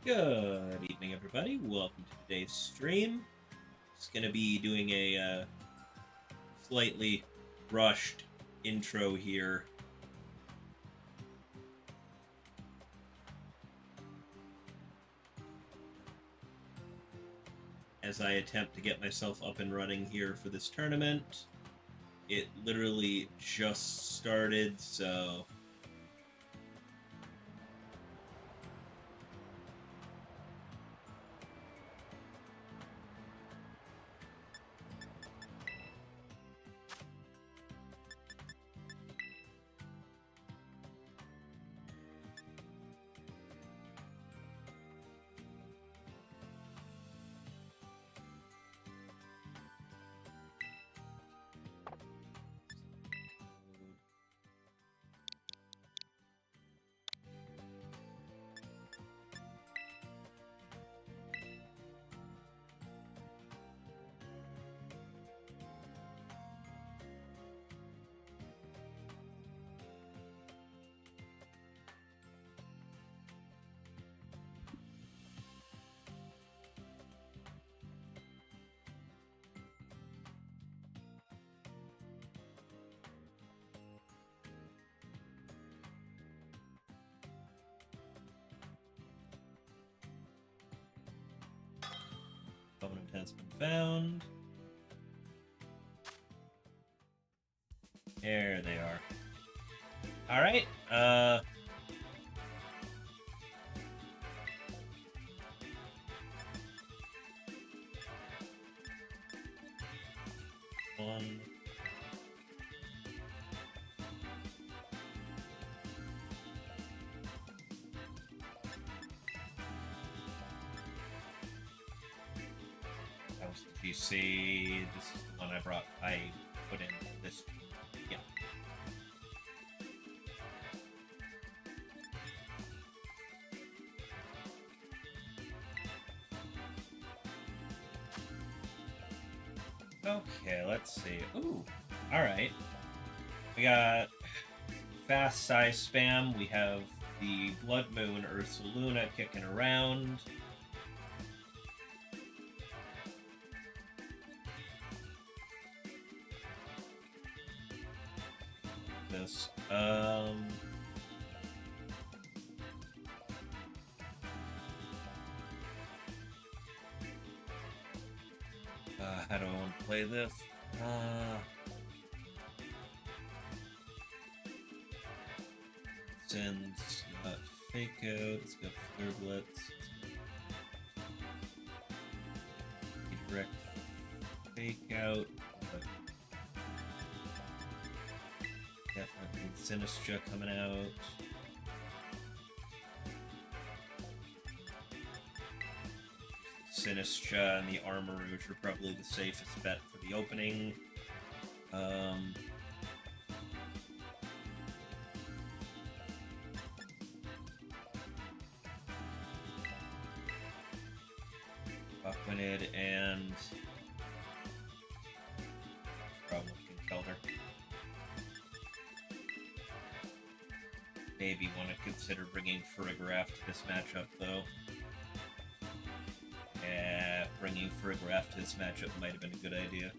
Good evening, everybody. Welcome to today's stream. It's going to be doing a slightly rushed intro here. As I attempt to get myself up and running here for this tournament. It literally just started, so... Opponent has been found. There they are. Alright, one. You see, this is the one I put in this, yeah. Okay, let's see. Ooh, alright. We got fast size spam. We have the Blood Moon Ursaluna kicking around. This. How do I want to play this? Sends Fake Out. It's got Flare Blitz. Direct Fake Out. Definitely Sinistra coming out. Sinistra and the Armor Rouge are probably the safest bet for the opening. Aquanid and probably can kill her. Maybe want to consider bringing Farigiraf to this matchup, though. Yeah, bringing Farigiraf to this matchup might have been a good idea.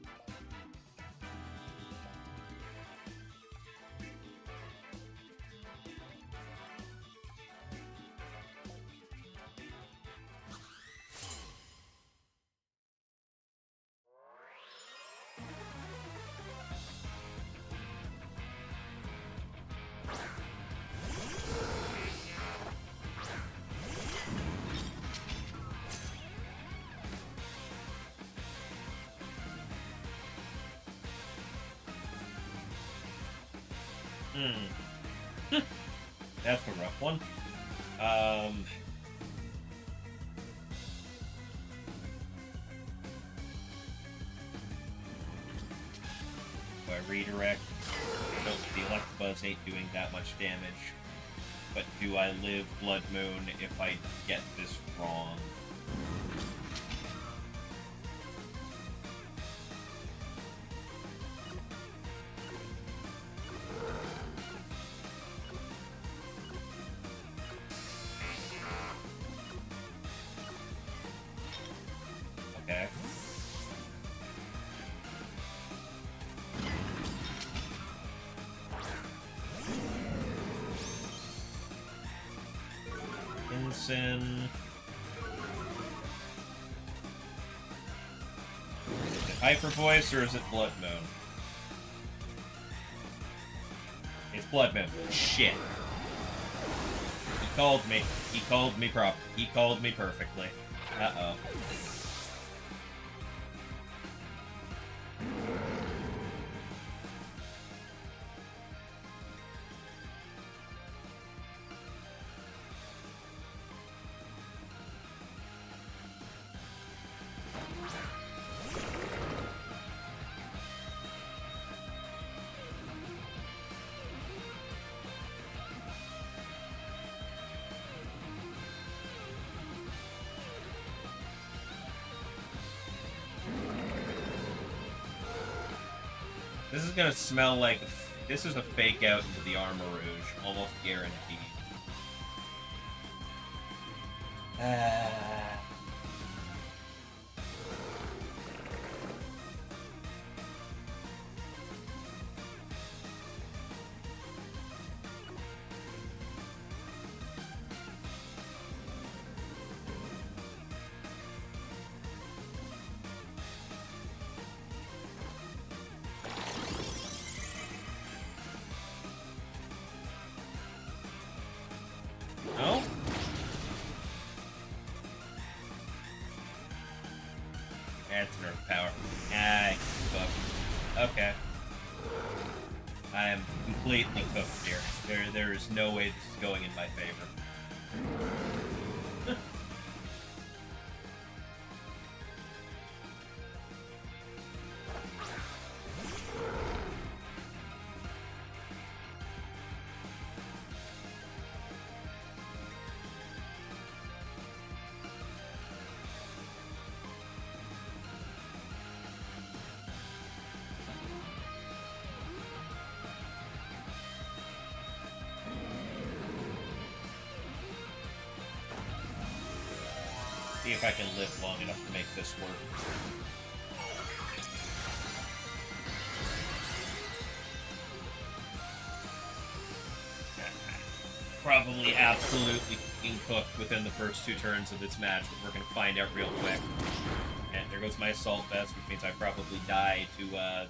That's a rough one. Do I redirect? Nope, the Electabuzz ain't doing that much damage. But do I live Blood Moon if I get this wrong? Ensign. Is it Hyper Voice or is it Blood Moon? It's Blood Moon. Shit. He called me. He called me He called me perfectly. Uh-oh. This is gonna smell like... This is a fake out into the Armor Rouge. Almost guaranteed. No? That's nerf power. Ah, fuck. Okay. I am completely cooked here. There is no way this is going in my favor. See if I can live long enough to make this work. Probably absolutely fucking cooked within the first 2 turns of this match, but we're gonna find out real quick. And there goes my Assault Vest, which means I probably die to the...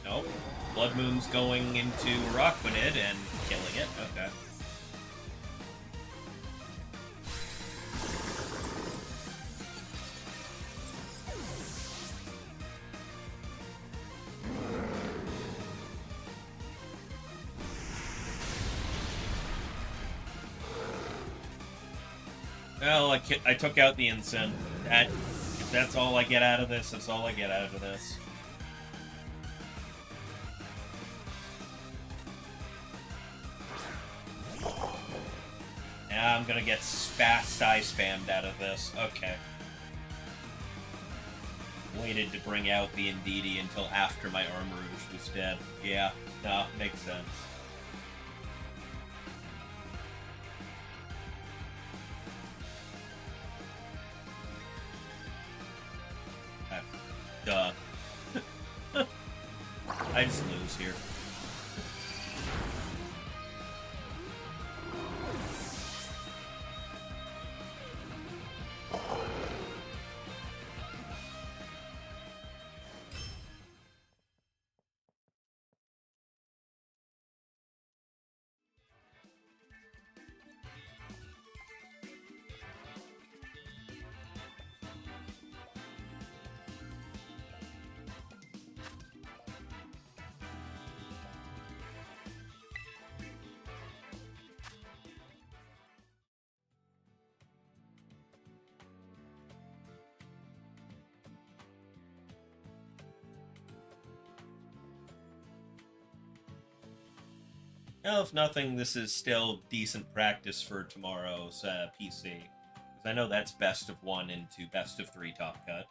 Nope. Blood Moon's going into Araquanid and killing it. Okay. Well, I took out the Ensign. If that's all I get out of this, that's all I get out of this. Now I'm gonna get spammed out of this. Okay. Waited to bring out the Indeedee until after my Armor Rouge was dead. Yeah, no, makes sense. Duh. I just lose here. Well, if nothing, this is still decent practice for tomorrow's PC. Because I know that's best of 1 into best of 3 Top Cut.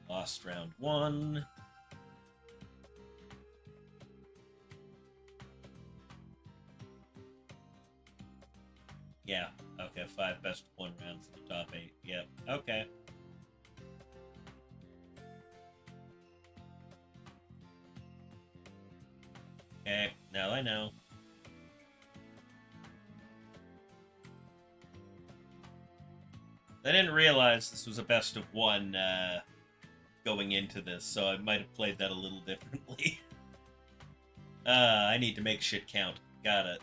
Lost round 1. Yeah, okay, 5 best of 1 rounds in the top 8. Yep, okay. Okay, now I know. I didn't realize this was a best of one going into this, so I might have played that a little differently. I need to make shit count. Got it.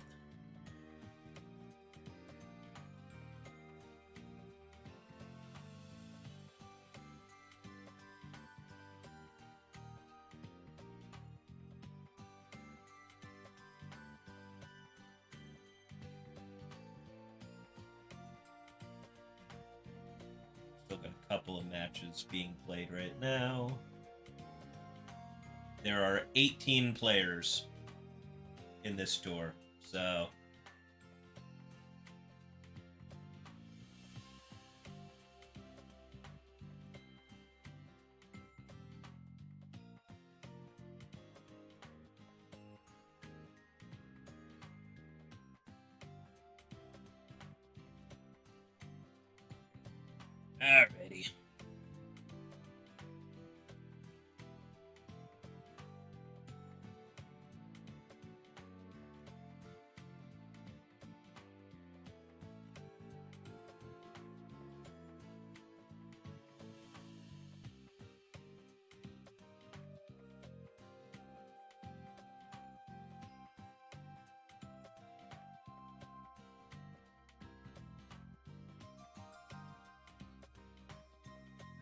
Still got a couple of matches being played right now. There are 18 players in this tour, so... Alrighty.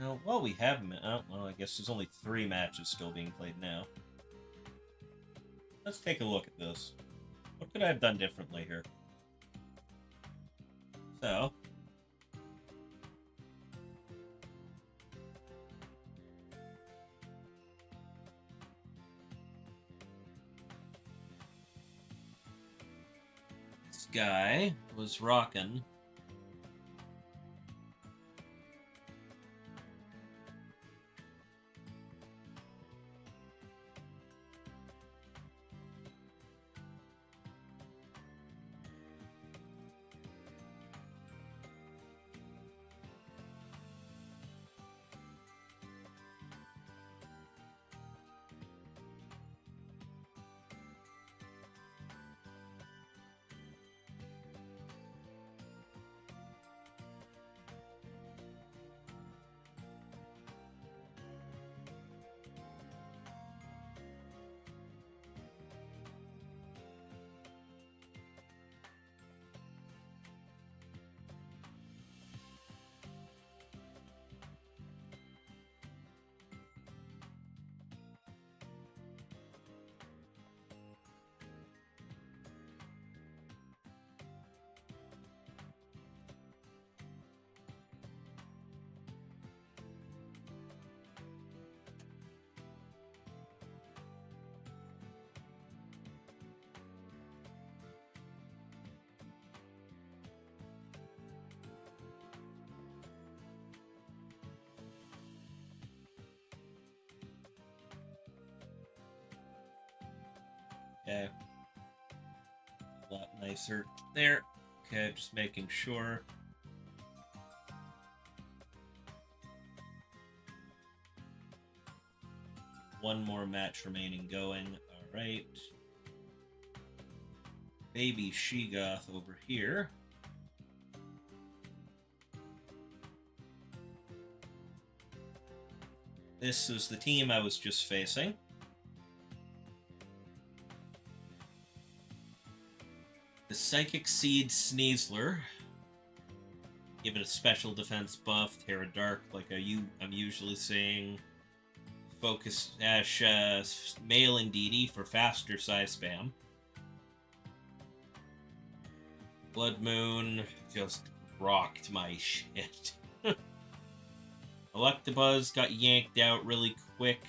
Now, while we have... well, I guess there's only 3 matches still being played now. Let's take a look at this. What could I have done differently here? So... this guy was rocking... Okay. A lot nicer there. Okay, just making sure. One more match remaining going. Alright. Baby Shegoth over here. This is the team I was just facing. The Psychic Seed Sneasler. Give it a special defense buff. Terra Dark, like I'm usually seeing. Focus Dash Male and DD for faster size spam. Blood Moon just rocked my shit. Electabuzz got yanked out really quick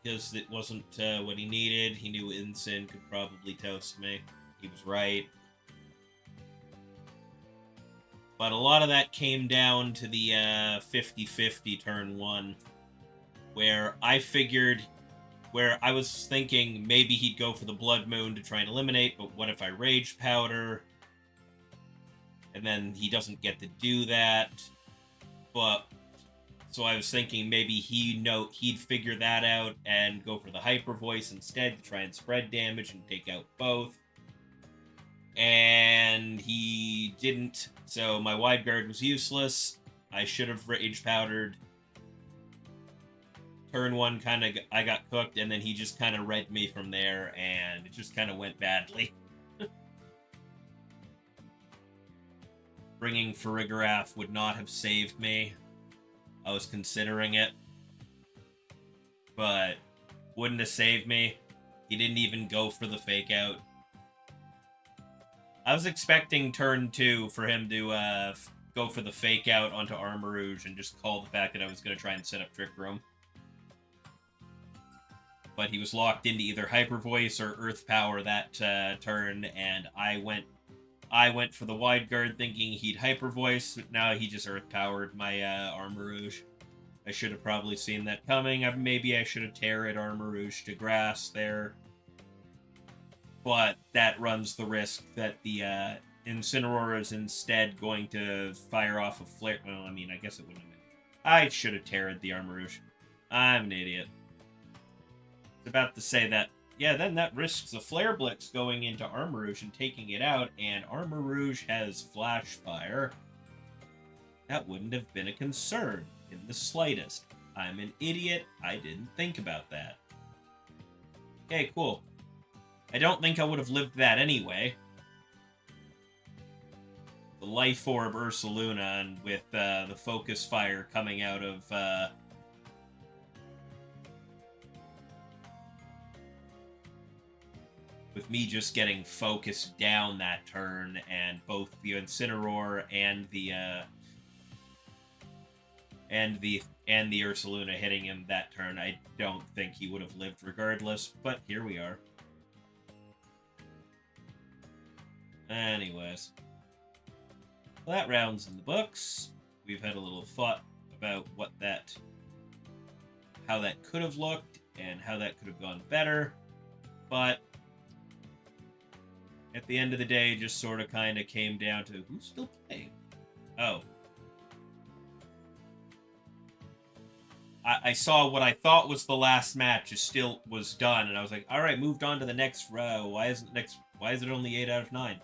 because it wasn't what he needed. He knew Incin could probably toast me. He was right. But a lot of that came down to the 50-50 turn 1, where I was thinking maybe he'd go for the Blood Moon to try and eliminate, but what if I Rage Powder? And then he doesn't get to do that. But So I was thinking maybe he'd figure that out and go for the hyper voice instead to try and spread damage and take out both. And he didn't, so my wide guard was useless. I should have rage powdered. Turn one, I got cooked, and then he just kind of read me from there, and it just kind of went badly. Bringing Farigiraf would not have saved me. I was considering it, but wouldn't have saved me. He didn't even go for the fake out. I was expecting turn 2 for him to go for the fake out onto Armarouge and just call the fact that I was going to try and set up Trick Room. But he was locked into either Hyper Voice or Earth Power that turn, and I went for the wide guard thinking he'd Hyper Voice, but now he just Earth Powered my Armarouge. I should have probably seen that coming. Maybe I should have Terrored Armarouge to grass there. But that runs the risk that the Incineroar is instead going to fire off a flare. Well, I mean, I guess it wouldn't have been. I should have Terrored the Armarouge. I'm an idiot. I was about to say that, yeah, then that risks a Flare Blitz going into Armarouge and taking it out, and Armarouge has Flash Fire. That wouldn't have been a concern in the slightest. I'm an idiot. I didn't think about that. Okay, cool. I don't think I would have lived that anyway. The Life Orb Ursaluna, and with the Focus Fire coming out of... with me just getting focused down that turn, and both the Incineroar and the Ursaluna hitting him that turn, I don't think he would have lived regardless, but here we are. Anyways, well, that round's in the books. We've had a little thought about how that could have looked and how that could have gone better, but at the end of the day, it just sort of kind of came down to who's still playing. Oh. I saw what I thought was the last match was done, and I was like, all right, moved on to the next row. Why is it only 8 out of 9?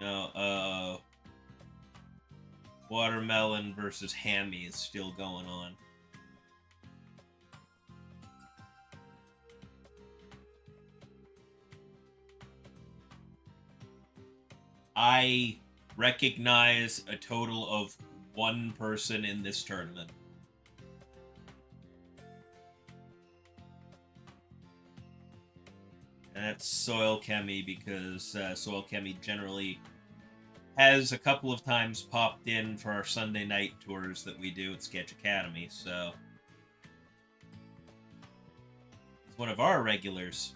No, Watermelon versus Hammy is still going on. I recognize a total of 1 person in this tournament. And that's Soil Chemi, because Soil Chemi generally has a couple of times popped in for our Sunday night tours that we do at Sketch Academy, so it's one of our regulars.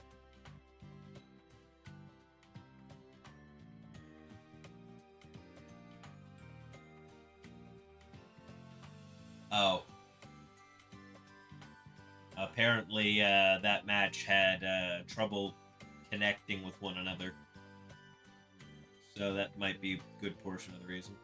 Oh. Apparently, that match had trouble connecting with one another. So that might be a good portion of the reason.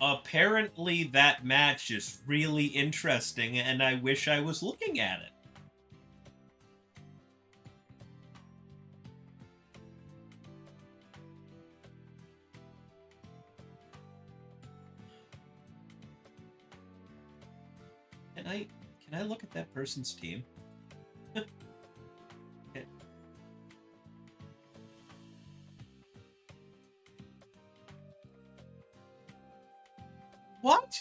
Apparently that match is really interesting, and I wish I was looking at it. Can I look at that person's team? What?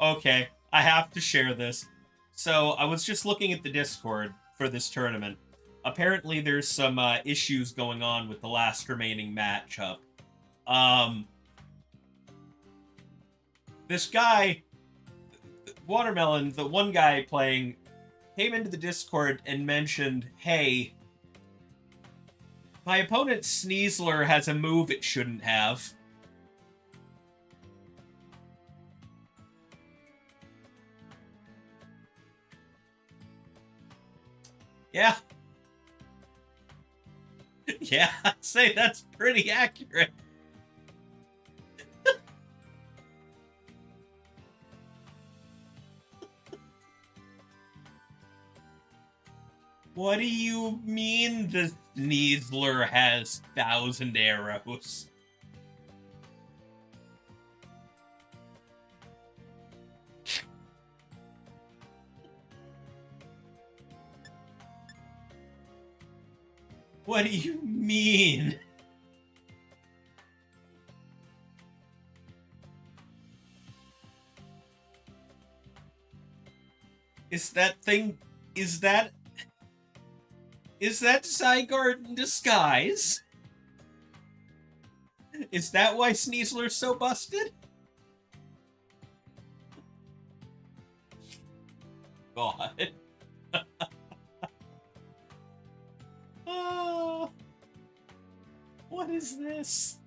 Okay. I have to share this. So I was just looking at the Discord for this tournament. Apparently there's some issues going on with the last remaining matchup. This guy, Watermelon, the one guy playing, came into the Discord and mentioned, hey, my opponent Sneasler has a move it shouldn't have. Yeah. Yeah, I'd say that's pretty accurate. What do you mean the Sneasler has 1,000 arrows? What do you mean? Is that Zygarde in disguise? Is that why Sneasler's so busted? God. Oh, what is this?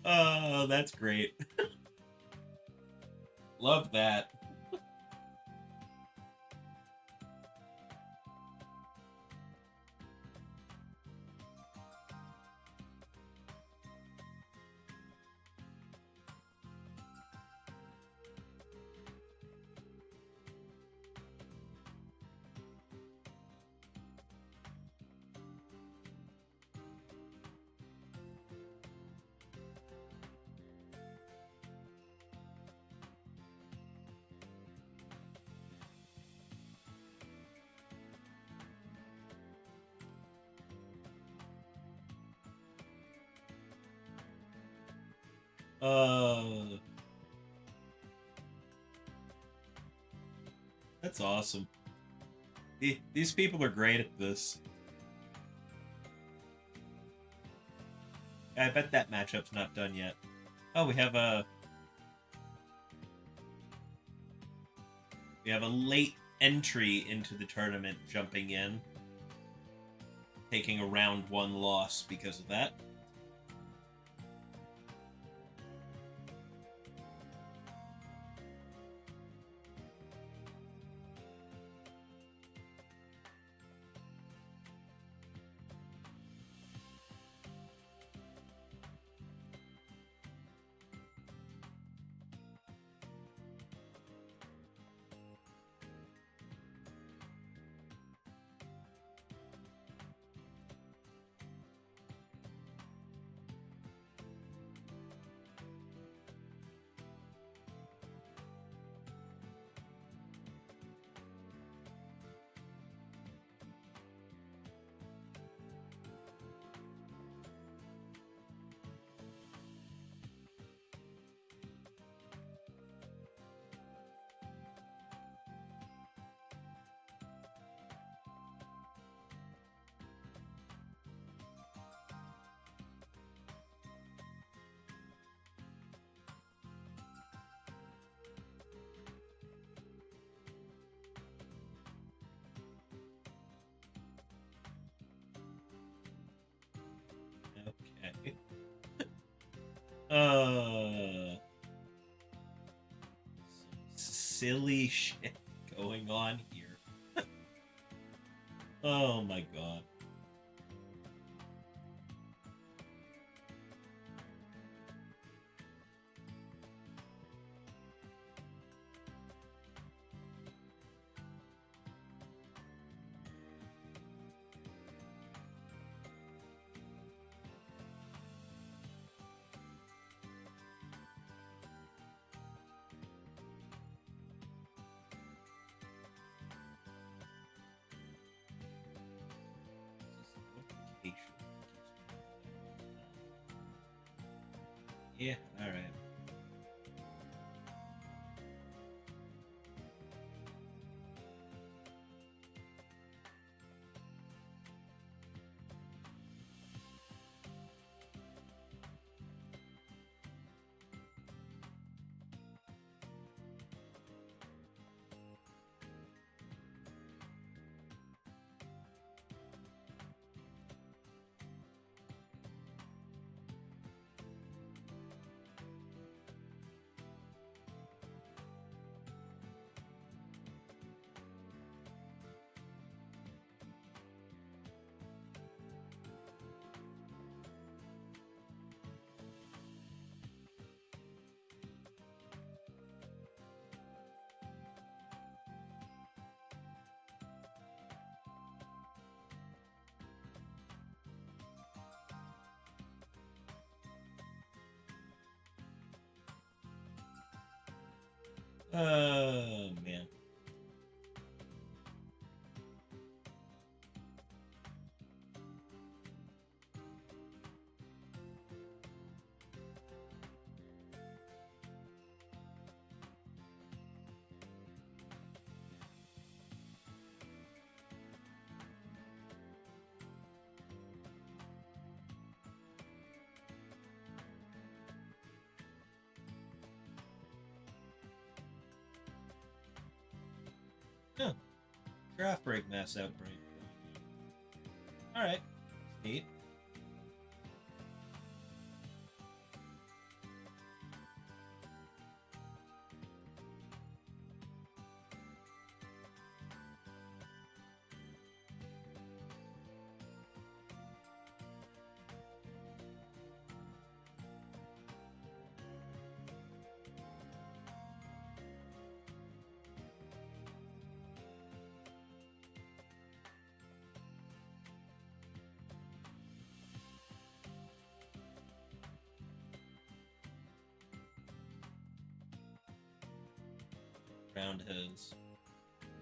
Oh, that's great. Love that. That's awesome. These people are great at this. I bet that matchup's not done yet. Oh, we have a late entry into the tournament jumping in, taking a round 1 loss because of that. Okay. Silly shit going on here. Oh my god. Yeah, alright. Oh, man. Yeah. Draft break mass outbreak. Alright. Neat.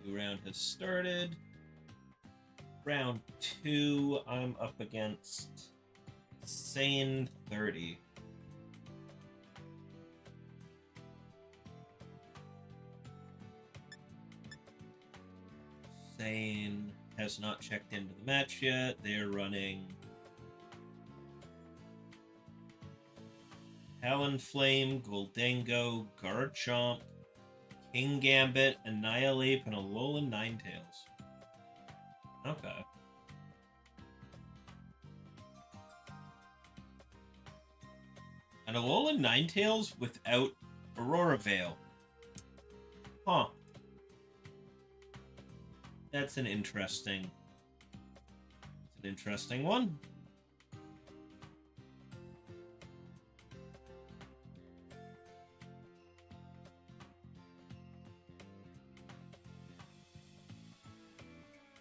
New round has started. Round 2, I'm up against Sane 30. Sane has not checked into the match yet. They're running Talon Flame, Goldango, Garchomp, King Gambit, Annihilate, and Alolan Ninetales. Okay. And Alolan Ninetales without Aurora Veil. Huh. That's an interesting one.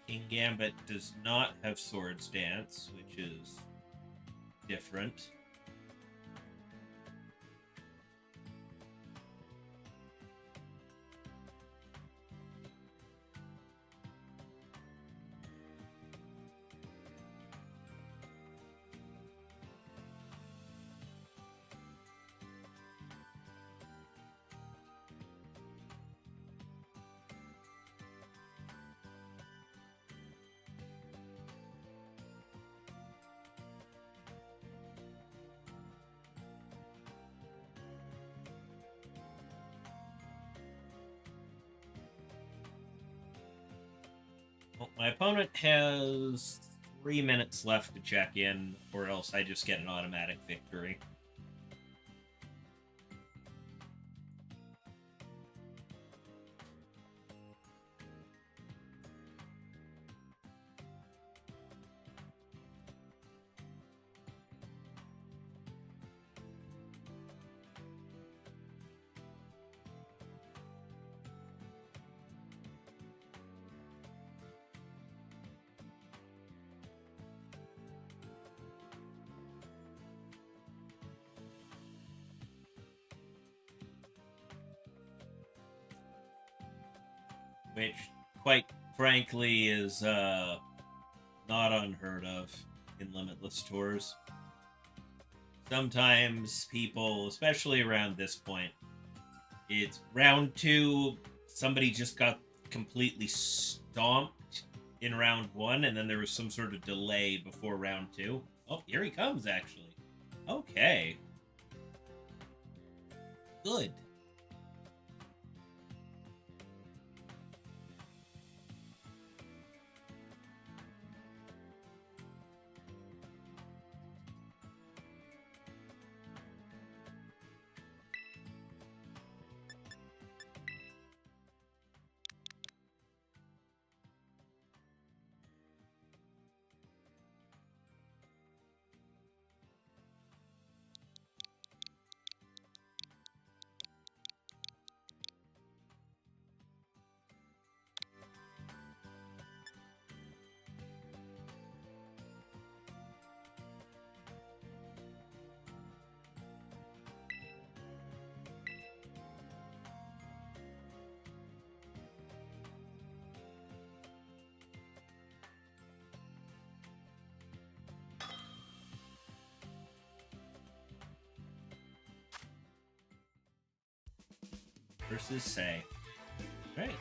King Gambit does not have Swords Dance, which is different. Well, my opponent has 3 minutes left to check in, or else I just get an automatic victory. Which, quite frankly, is not unheard of in Limitless tours. Sometimes people, especially around this point, it's round 2, somebody just got completely stomped in round 1, and then there was some sort of delay before round 2. Oh, here he comes, actually. Okay. Good. versus Say. Right.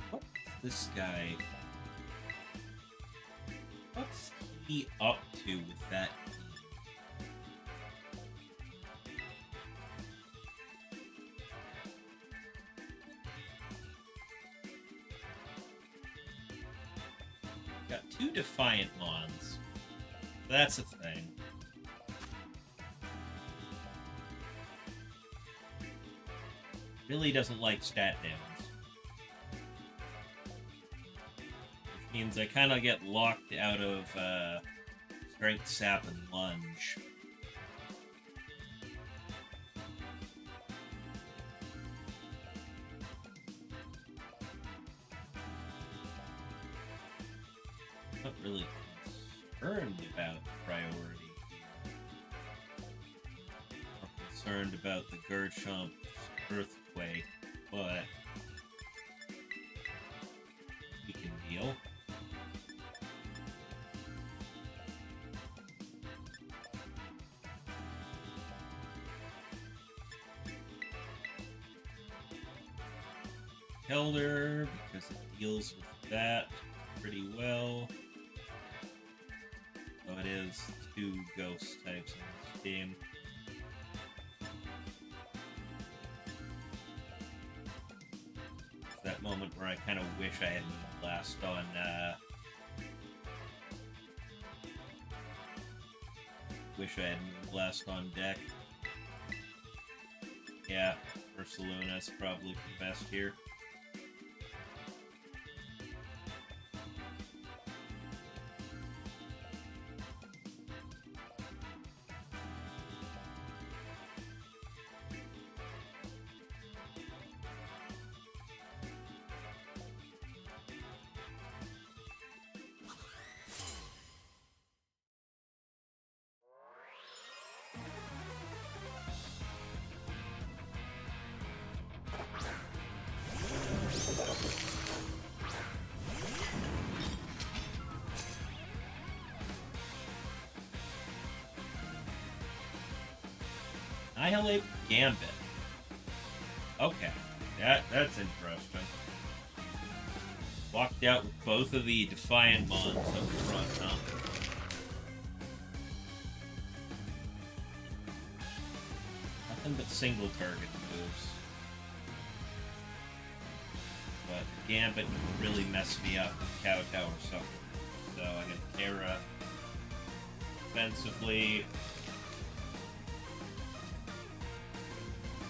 What's this guy? What's he up to with that? Got 2 Defiant Mons. That's a thing. Really doesn't like stat downs. Which means I kind of get locked out of Strength Sap and Lunge. Not really concerned about priority here. More concerned about the Garchomp's Earthquake, but we can deal. Elder, because it deals with that pretty well. So it is 2 ghost types in this game. It's that moment where I kind of wish I had Blast on Blast on deck. Yeah, Ursaluna's probably the best here. Annihilate Gambit. Okay, that's interesting. Walked out with both of the Defiant Mons up front, huh? Nothing but single target moves. But Gambit really messed me up with Kowtow or something. So I get Terra defensively.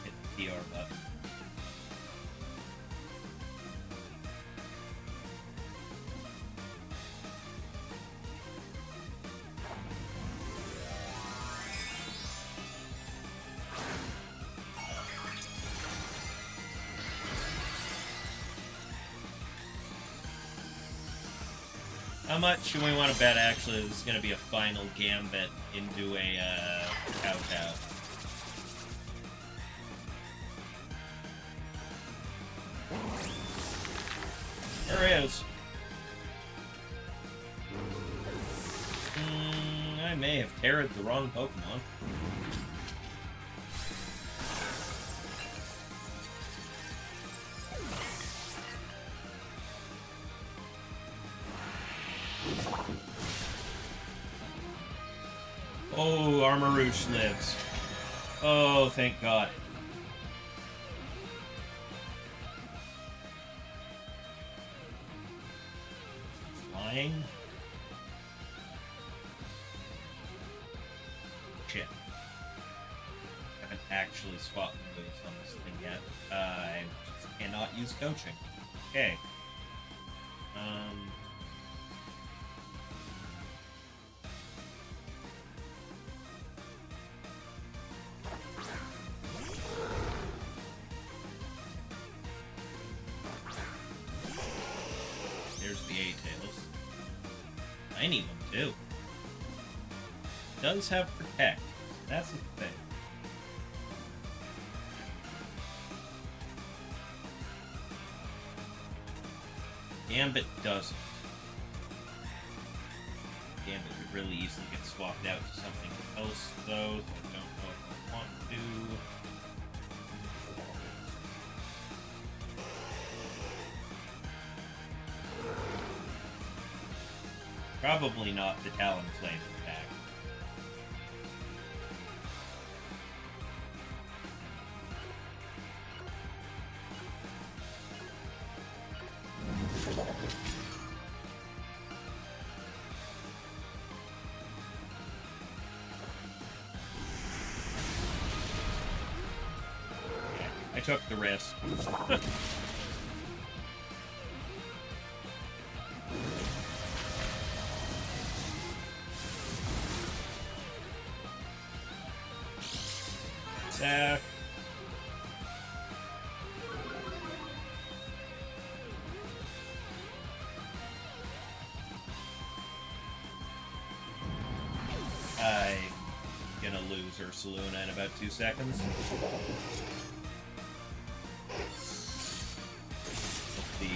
Hit the PR button. How much do we want to bet actually this is going to be a final Gambit into a Kowtow? There is. I may have terrored the wrong Pokemon. Oh, Armarouche lives. Oh, thank God. Flying? Shit. I haven't actually swapped moves on this thing yet. I just cannot use coaching. Okay. There's the A-Tails. Tiny one, too. Does have Protect. That's the thing. Gambit doesn't. Gambit could really easily get swapped out to something else, though, so I don't know if I want to. Probably not the Talon Flame attack. I took the risk. Attack. I'm gonna lose Ursaluna in about 2 seconds. The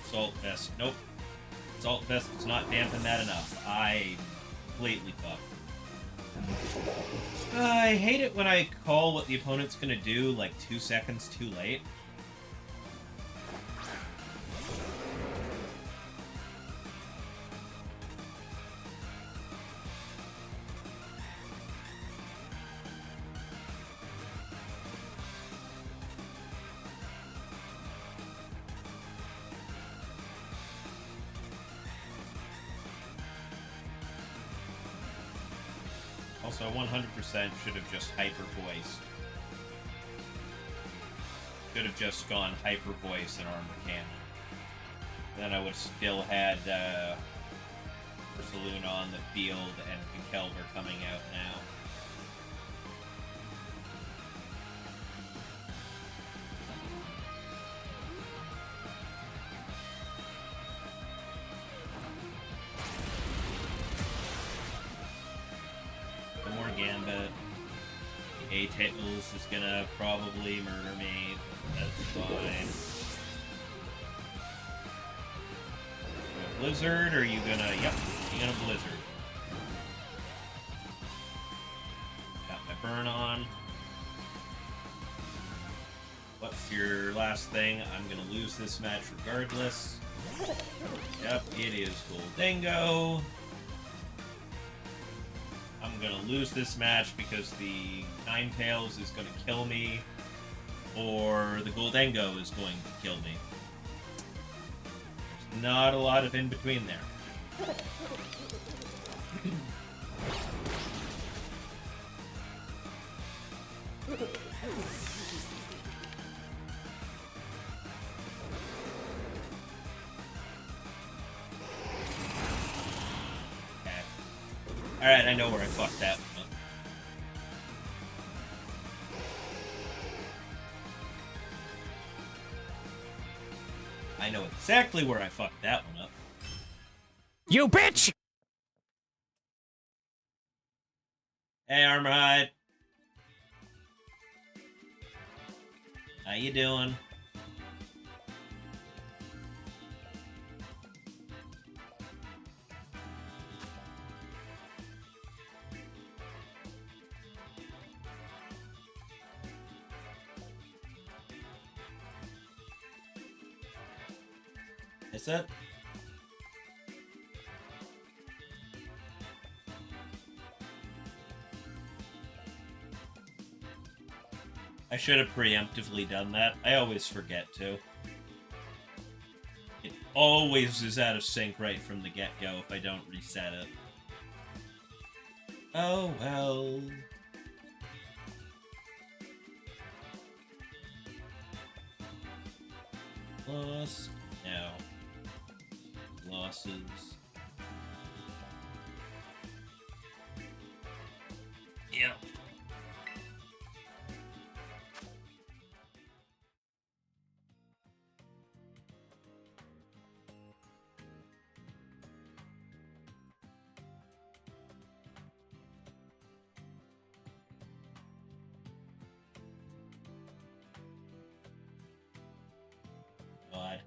Assault Vest. Nope. Assault Vest does not dampen that enough. I completely fucked. I hate it when I call what the opponent's gonna do like 2 seconds too late. Also, 100% should have just hyper-voiced. Should have just gone hyper-voice and armor cannon. Then I would have still had Ursaluna on the field and Kelver coming out now. Gambit. The A-Tails is gonna probably murder me, but that's fine. Blizzard, or are you gonna... Yep, you're gonna Blizzard. Got my burn on. What's your last thing? I'm gonna lose this match regardless. Yep, it is Goldango. I'm gonna lose this match because the Ninetales is gonna kill me, or the Goldango is going to kill me. There's not a lot of in between there. Alright, I know where I fucked that one up. I know exactly where I fucked that one up. You bitch! Hey, Armorhide. How you doing? Is that? I should have preemptively done that. I always forget to. It always is out of sync right from the get-go if I don't reset it. Oh, well. Loss. No. Losses. Yep. God.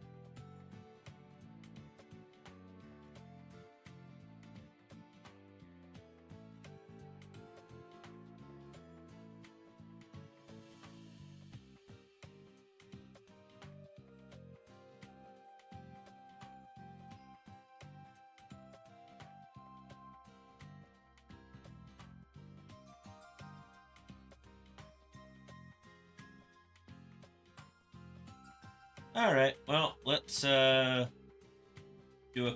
Alright, well, let's do a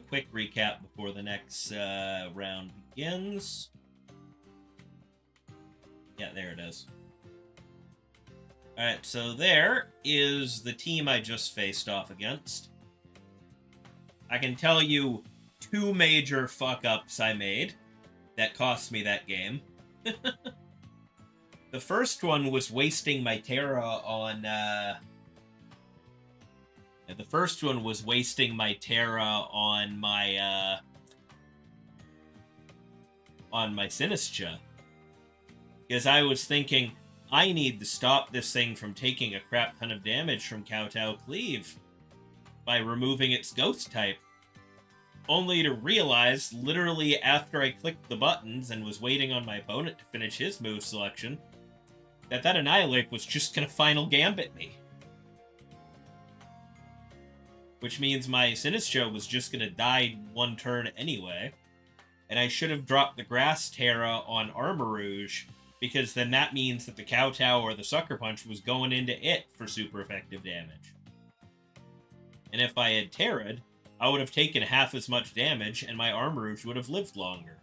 quick recap before the next round begins. Yeah, there it is. Alright, so there is the team I just faced off against. I can tell you 2 major fuck-ups I made that cost me that game. The first one was wasting my Terra on, the first one was wasting my Terra on my Sinistra. Because I was thinking, I need to stop this thing from taking a crap ton of damage from Kowtow Cleave by removing its ghost type. Only to realize, literally after I clicked the buttons and was waiting on my opponent to finish his move selection, that Annihilate was just gonna final gambit me. Which means my Sinistra was just gonna die 1 turn anyway, and I should have dropped the Grass Terra on Armor Rouge, because then that means that the Kowtow or the Sucker Punch was going into it for super effective damage. And if I had Terra'd, I would have taken half as much damage, and my Armor Rouge would have lived longer.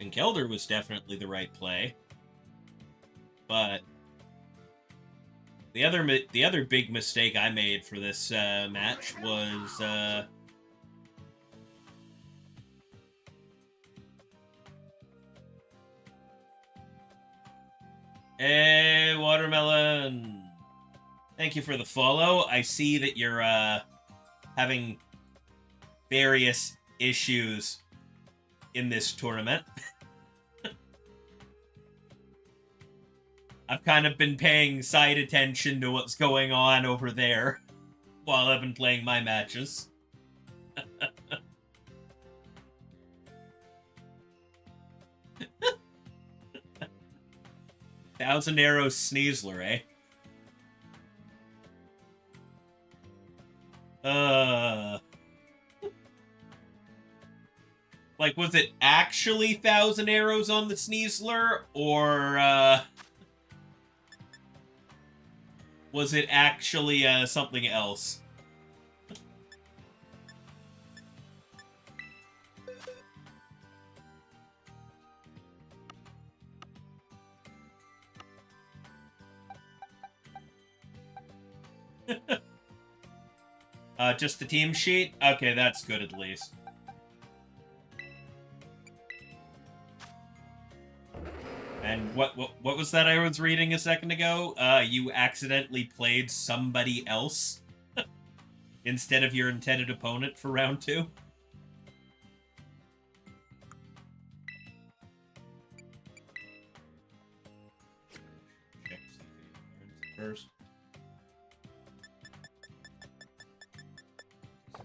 Conkeldurr was definitely the right play, but the other big mistake I made for this match was hey, Watermelon! Thank you for the follow. I see that you're having various issues in this tournament. I've kind of been paying side attention to what's going on over there while I've been playing my matches. Thousand Arrows Sneasler, eh? Like, was it actually 1,000 arrows on the Sneasler, or, was it actually, something else? Just the team sheet? Okay, that's good at least. And what was that I was reading a second ago? You accidentally played somebody else instead of your intended opponent for round 2? Check, see if it first.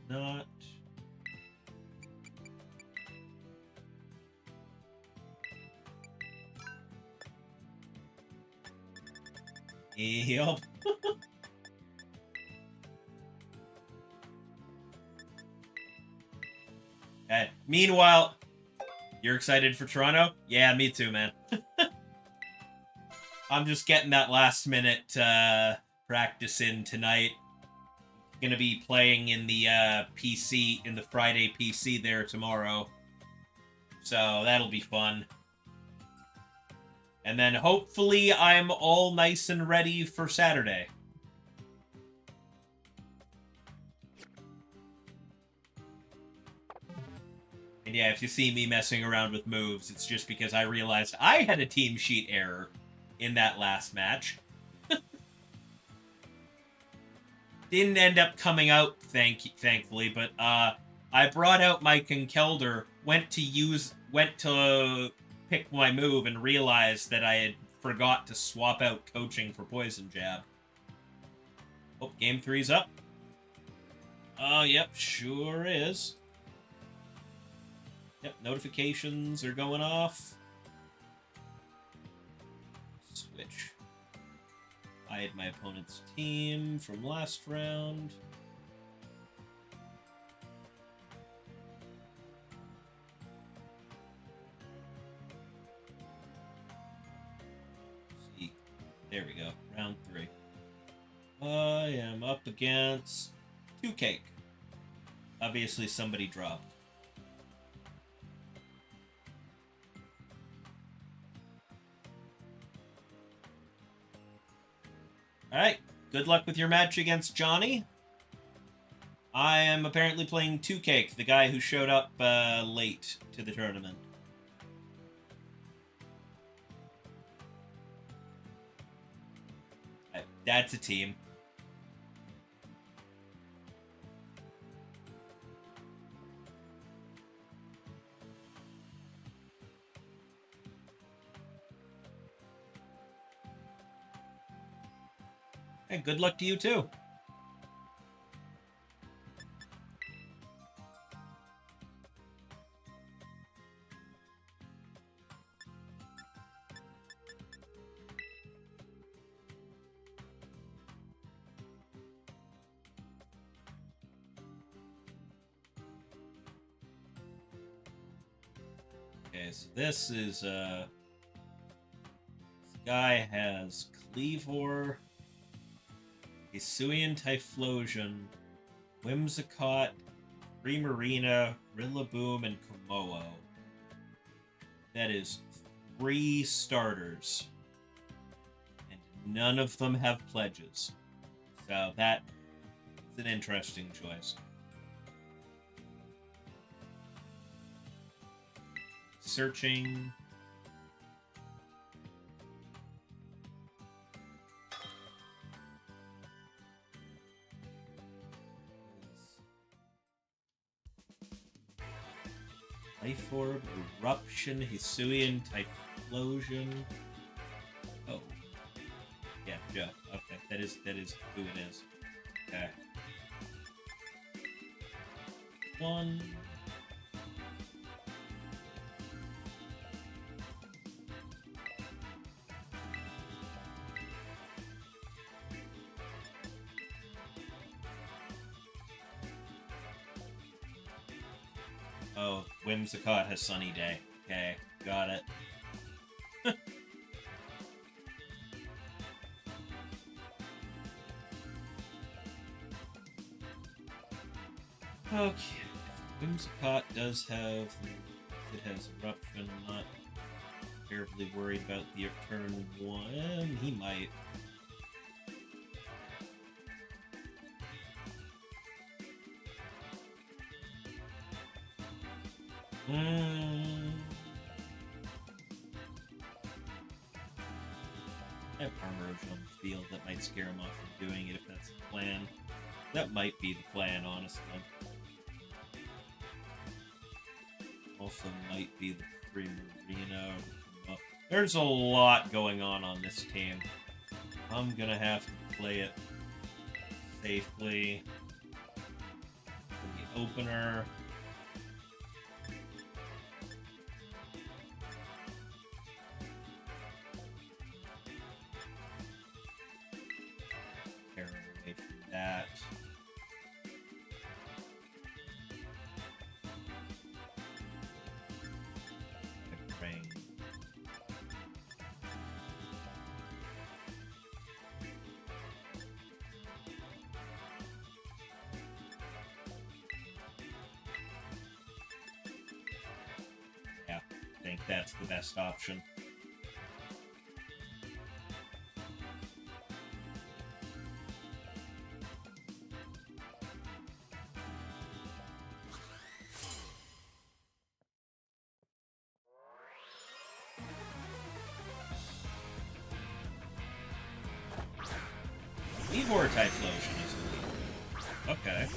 Not. Yep. Meanwhile, you're excited for Toronto? Yeah, me too, man. I'm just getting that last minute practice in tonight. Gonna be playing in the PC, in the Friday PC there tomorrow. So that'll be fun. And then hopefully I'm all nice and ready for Saturday. And yeah, if you see me messing around with moves, it's just because I realized I had a team sheet error in that last match. Didn't end up coming out, thankfully, but I brought out my Conkeldurr, went to pick my move, and realized that I had forgot to swap out coaching for Poison Jab. Oh, game 3's up. Oh, yep, sure is. Yep, notifications are going off. Switch. Hide my opponent's team from last round. There we go. Round 3. I am up against 2 Cake. Obviously, somebody dropped. Alright, good luck with your match against Johnny. I am apparently playing 2 Cake, the guy who showed up late to the tournament. That's a team. Hey, good luck to you too. Okay, so this is this guy has Cleavor, Hisuian Typhlosion, Whimsicott, Primarina, Rillaboom, and Komodo. That is 3 starters. And none of them have pledges. So that's an interesting choice. Searching. Life Orb, Eruption, Hisuian, Typhlosion. Oh. Yeah, Joe. Okay, that is who it is. Okay. 1. Oh, Whimsicott has Sunny Day. Okay, got it. Okay, Whimsicott does have... It has Eruption. I'm not terribly worried about the turn 1. He might. I have Armor Erosion on the field that might scare him off from doing it if that's the plan. That might be the plan, honestly. Also might be the Primarina. There's a lot going on this team. I'm gonna have to play it safely. The opener. That. Rain. Yeah, I think that's the best option. Cleavor Typhlosion is elite. Okay.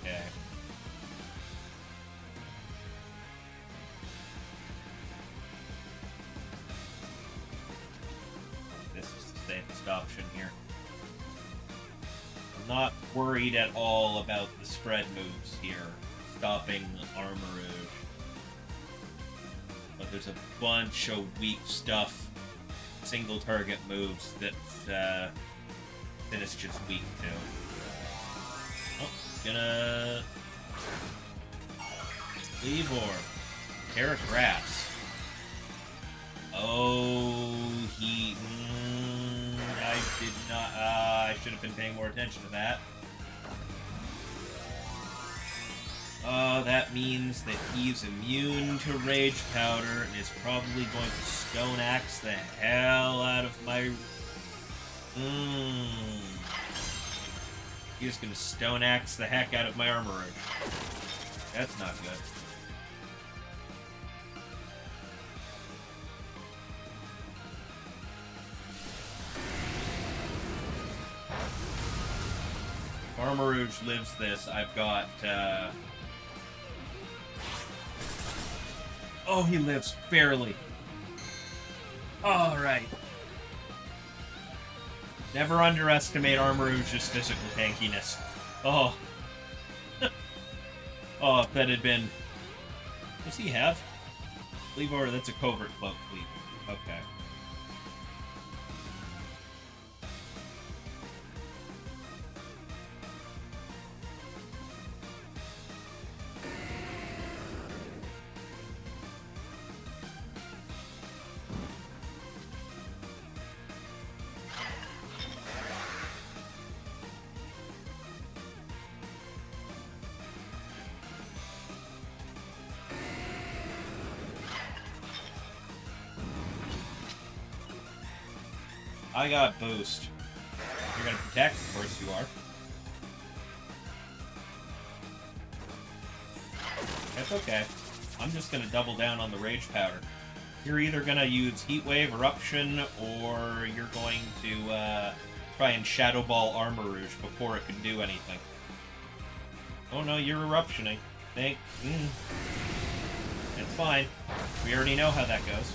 Okay. Safest option here. I'm not worried at all about the spread moves here. stopping Armourouge. But there's a bunch of weak stuff, single target moves that Finn is just weak to. Oh, gonna leave or Terra Grass. Oh, he. I did not. I should have been paying more attention to that. That means that he's immune to Rage Powder and is probably going to Stone Axe the hell out of my... He's going to Stone Axe the heck out of my Armourouge. That's not good. If Armourouge lives this, I've got... Oh, he lives, barely. Alright. Never underestimate Armourouge's physical tankiness. Oh. Oh, if that had been... Does he have? Cleavor, that's a covert cloak, Cleavor. Okay. I got boost. You're gonna protect? Of course you are. That's okay. I'm just gonna double down on the Rage Powder. You're either gonna use Heat Wave, Eruption, or you're going to try and Shadow Ball Armourouge before it can do anything. Oh no, you're Eruptioning. It's fine. We already know how that goes.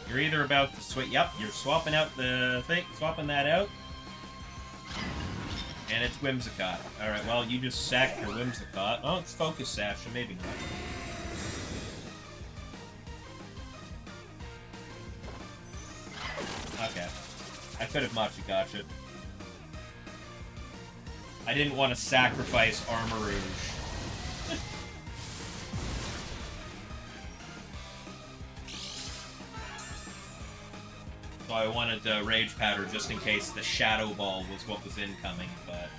You're either about to switch. Yep, you're swapping out the thing, swapping that out. And it's Whimsicott. Alright, well, you just sacked your Whimsicott. Oh, it's Focus Sash, so maybe not. Okay. I could have Machigotcha. I didn't want to sacrifice Armourouge. So I wanted Rage Powder just in case the Shadow Ball was what was incoming, but...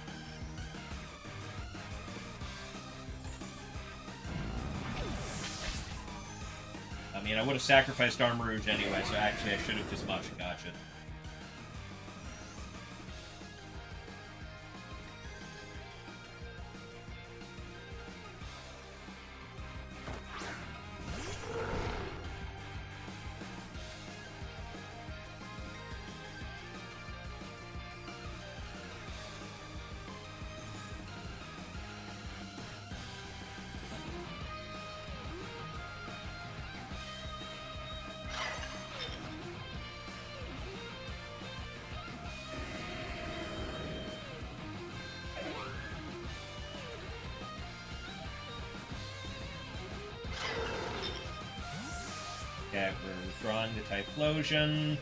I mean, I would have sacrificed Armourouge anyway, so actually I should have just Machigotcha. Okay, we're withdrawing the Typhlosion.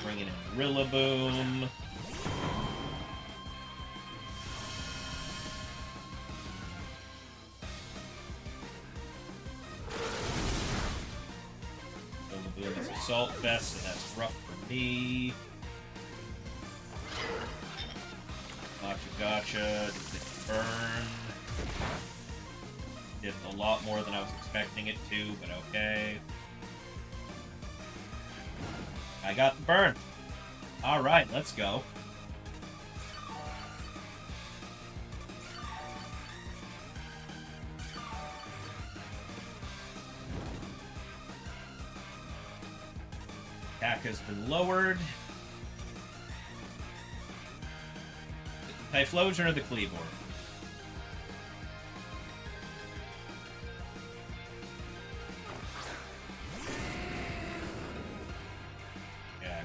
Bringing in Rillaboom. Rillaboom is Assault Vest, and that's rough for me. Machigotcha, did it burn? Did a lot more than I was expecting it to, but okay. I got the burn. Alright, let's go. Attack has been lowered. Typhlosion or the Cleavor? Yeah.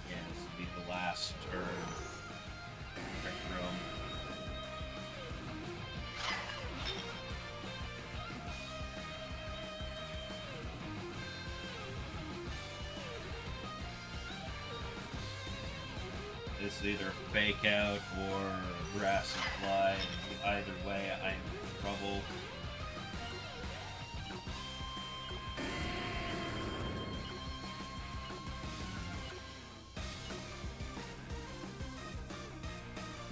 Yeah, this will be the last turn. Trick Room. This is either a fake out or grass and fly. Either way, I'm in trouble.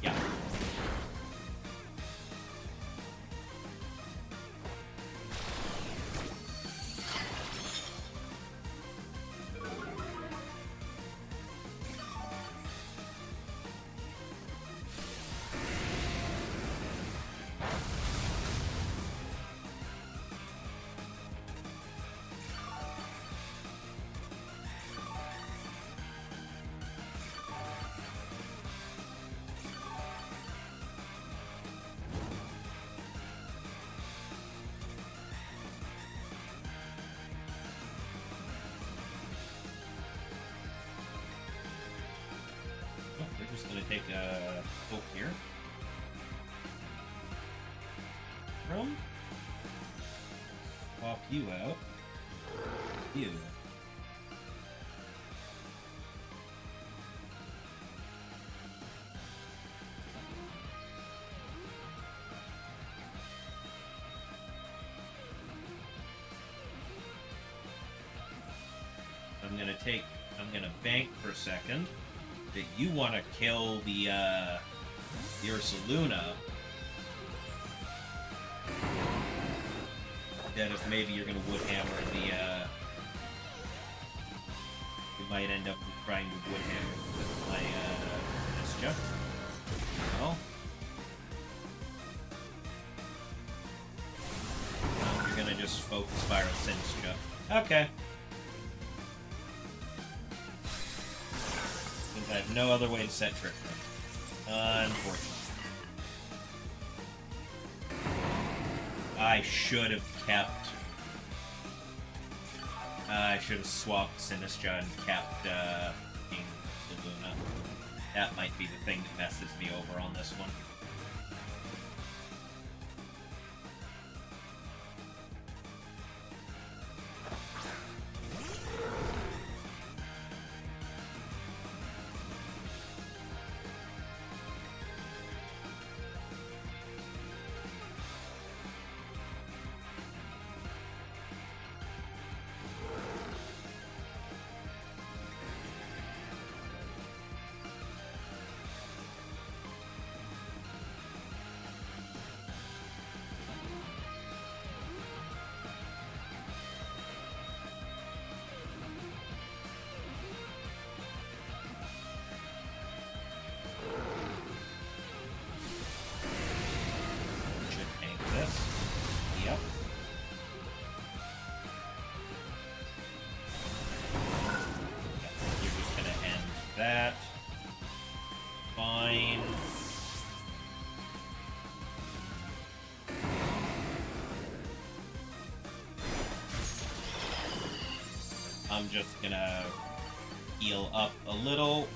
Yeah. Oh, we're just gonna take a poke here. Room. Swap you out. You. I'm gonna bank for a second that you want to kill the Ursaluna. That if maybe you're gonna Woodhammer the you might end up trying to Woodhammer with my Mischief. No. No, you're gonna just focus fire on Sinistra. Okay. I have no other way to set Trick Room. Unfortunately. I should have kept... I should have swapped Sinistra and kept King Saluna. That might be the thing that messes me over on this one. That. Fine. I'm just gonna heal up a little.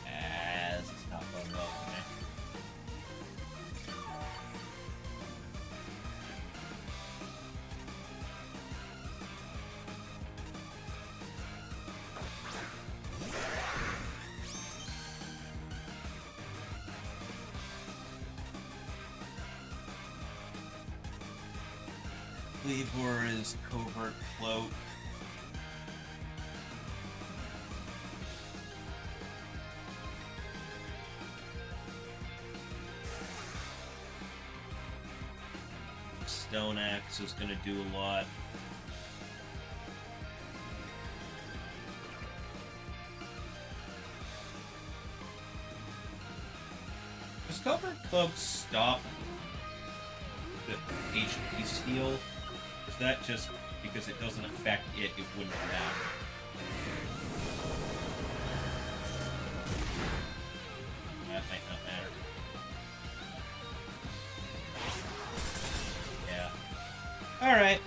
As it's not going well for me. Cleavor is Covert Cloak. Stone Axe is going to do a lot. Covered Cloak stop the HP steal? Is that just because it doesn't affect it wouldn't matter? That might not matter. Yeah. Alright.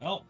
Well.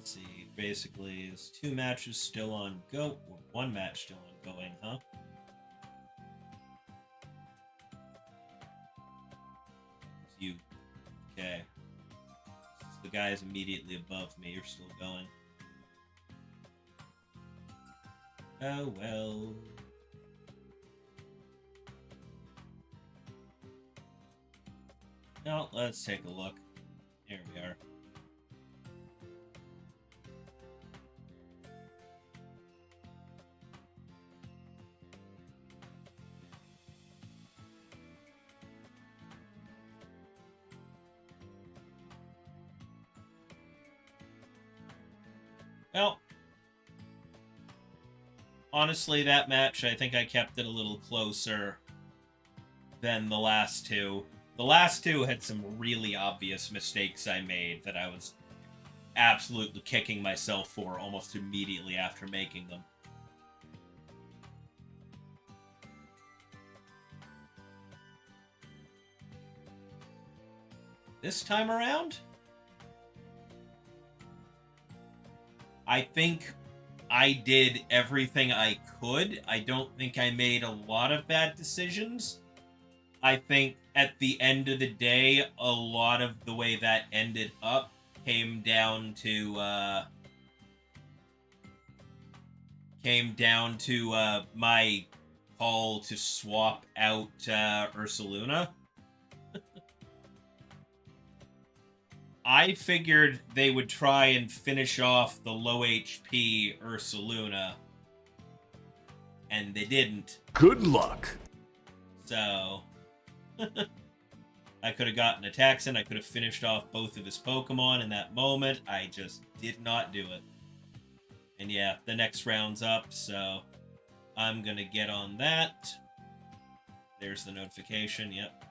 See, basically, is 2 matches still on go, or 1 match still ongoing, huh? You, okay. The guys immediately above me are still going. Oh well. Now, let's take a look. Here we are. Well, honestly, that match, I think I kept it a little closer than the last 2. The last 2 had some really obvious mistakes I made that I was absolutely kicking myself for almost immediately after making them. This time around, I think I did everything I could. I don't think I made a lot of bad decisions. I think at the end of the day, a lot of the way that ended up came down to my call to swap out Ursaluna. I figured they would try and finish off the low HP Ursaluna, and they didn't. Good luck. So, I could have gotten attacks in, I could have finished off both of his Pokemon in that moment. I just did not do it. And yeah, the next round's up, so I'm gonna get on that. There's the notification, yep.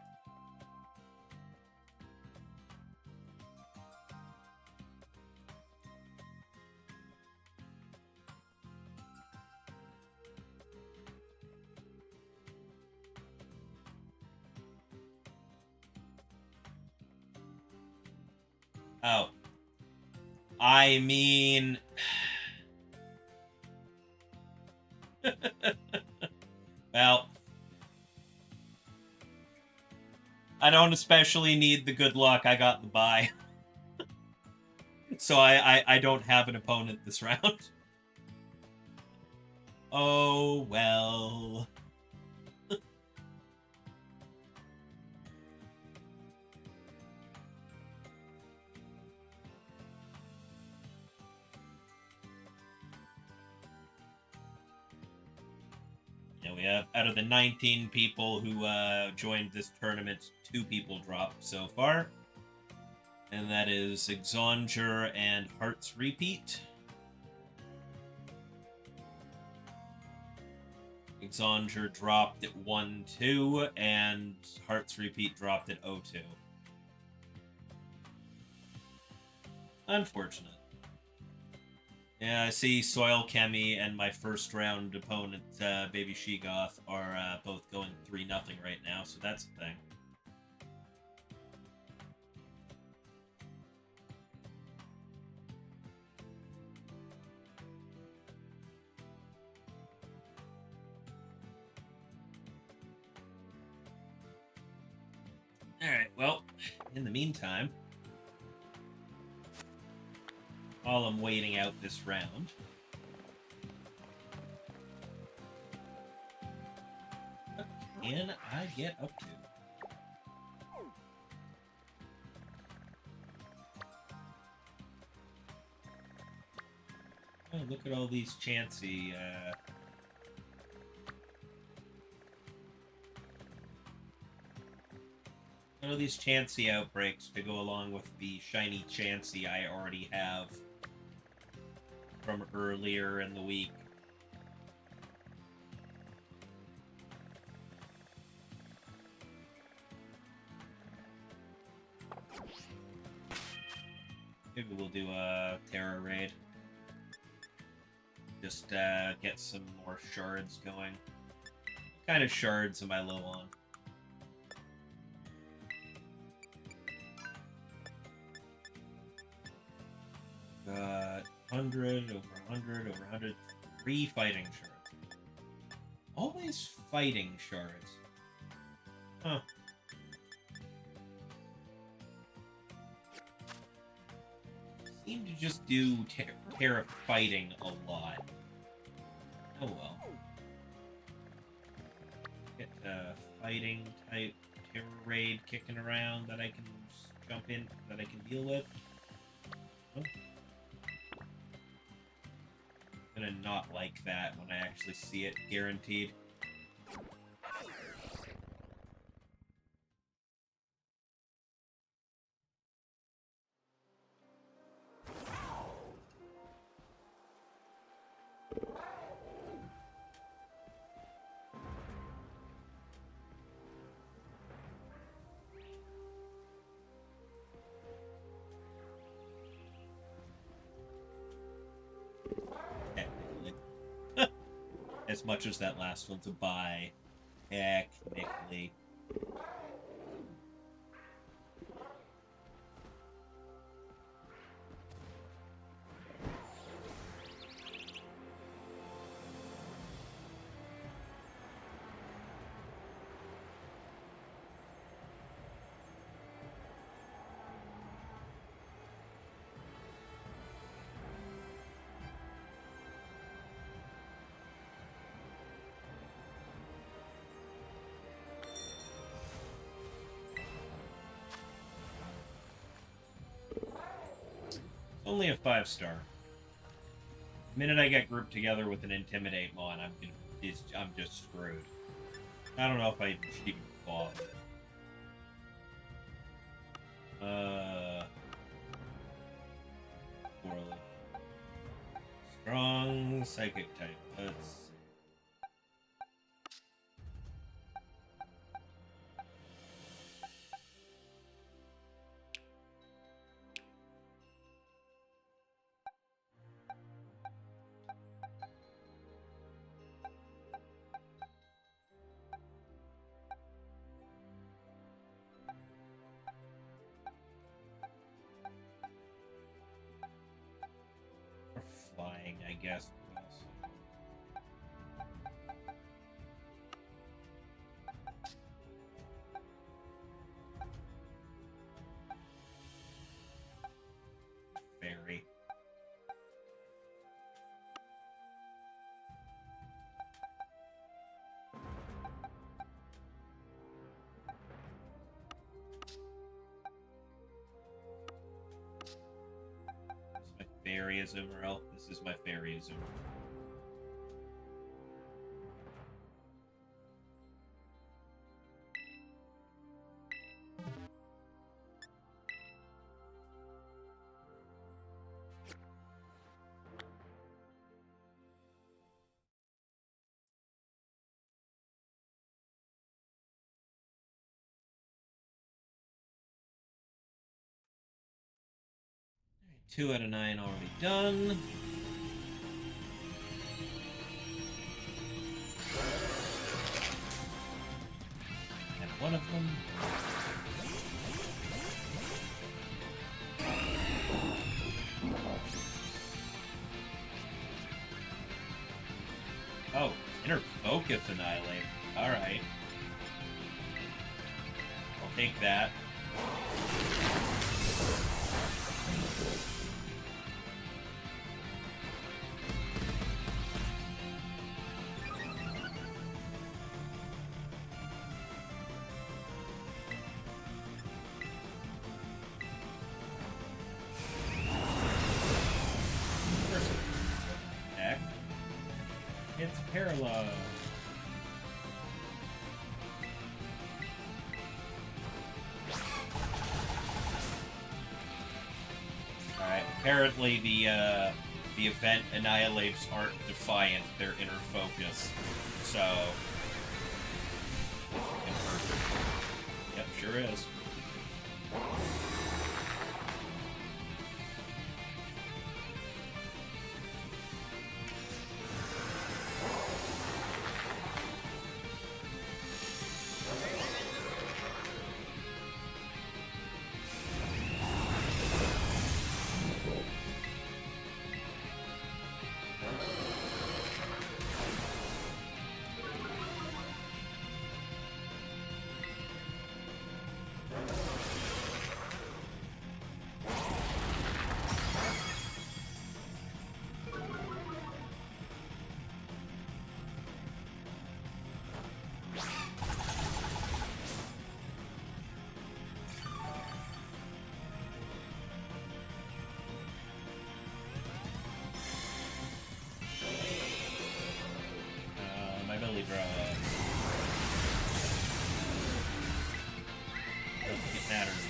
Oh. I mean... well... I don't especially need the good luck. I got the bye. So I don't have an opponent this round. Oh, well... we have, out of the 19 people who joined this tournament, 2 people dropped so far. And that is Exonger and Hearts Repeat. Exonger dropped at 1-2, and Hearts Repeat dropped at 0-2. Unfortunate. Yeah, I see Soil Chemi and my first round opponent, Baby Sheegoth, are both going 3-0 right now, so that's a thing. Alright, well, in the meantime, while I'm waiting out this round, what can I get up to? Oh, look at all these chancy, all these chancy outbreaks to go along with the shiny chancy I already have from earlier in the week. Maybe we'll do a Terra raid. Just get some more shards going. What kind of shards am I low on? Got 100, over 100, over 100. 3 fighting shards. Always fighting shards. Huh. Seem to just do Terra fighting a lot. Oh well. Get fighting type Terra raid kicking around that I can jump in, that I can deal with. Oh. I'm gonna not like that when I actually see it, guaranteed. As much as that last one's a buy. Technically. Only a 5-star. The minute I get grouped together with an Intimidate mon, I'm just screwed. I don't know if I should even bother. Poorly. Strong psychic type. Let's see. Flying, I guess. Fairy. Fairy Azumarill. This is my Fairy Azumarill. 2 out of 9 already done. And one of them. Oh, inner focus annihilate. Alright. I'll take that. First attack. It's parallel. Alright, apparently the event annihilates aren't defiant, they're inner focus. So yep, sure is. My belly draw. Don't think it matters.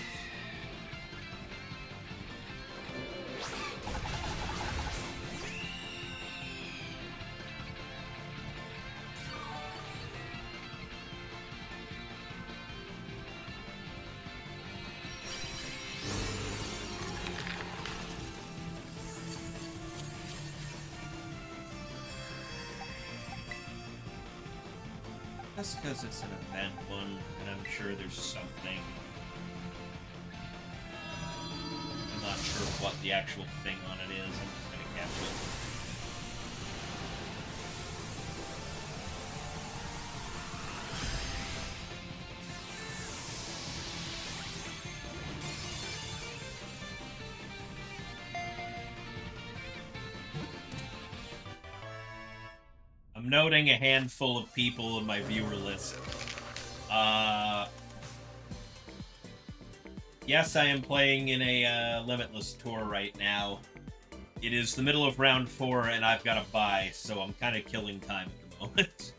That's because it's an event one, and I'm sure there's something. I'm not sure what the actual thing on it is. I'm just gonna catch it. I'm noting a handful of people in my viewer list. Yes, I am playing in a Limitless tour right now. It is the middle of round 4, and I've got a bye, so I'm kind of killing time at the moment.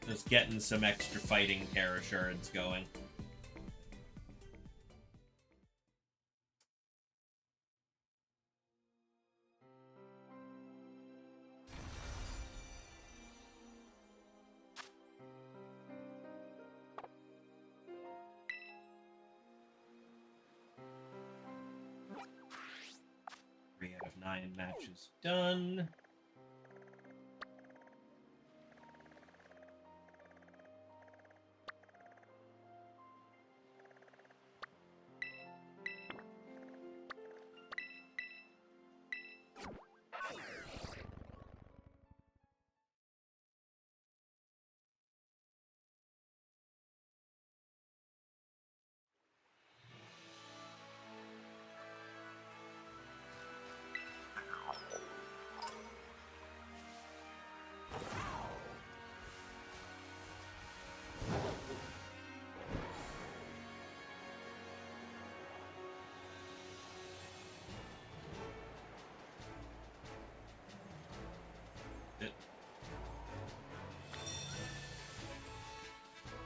Just getting some extra fighting care assurance going. Out of 9 matches done.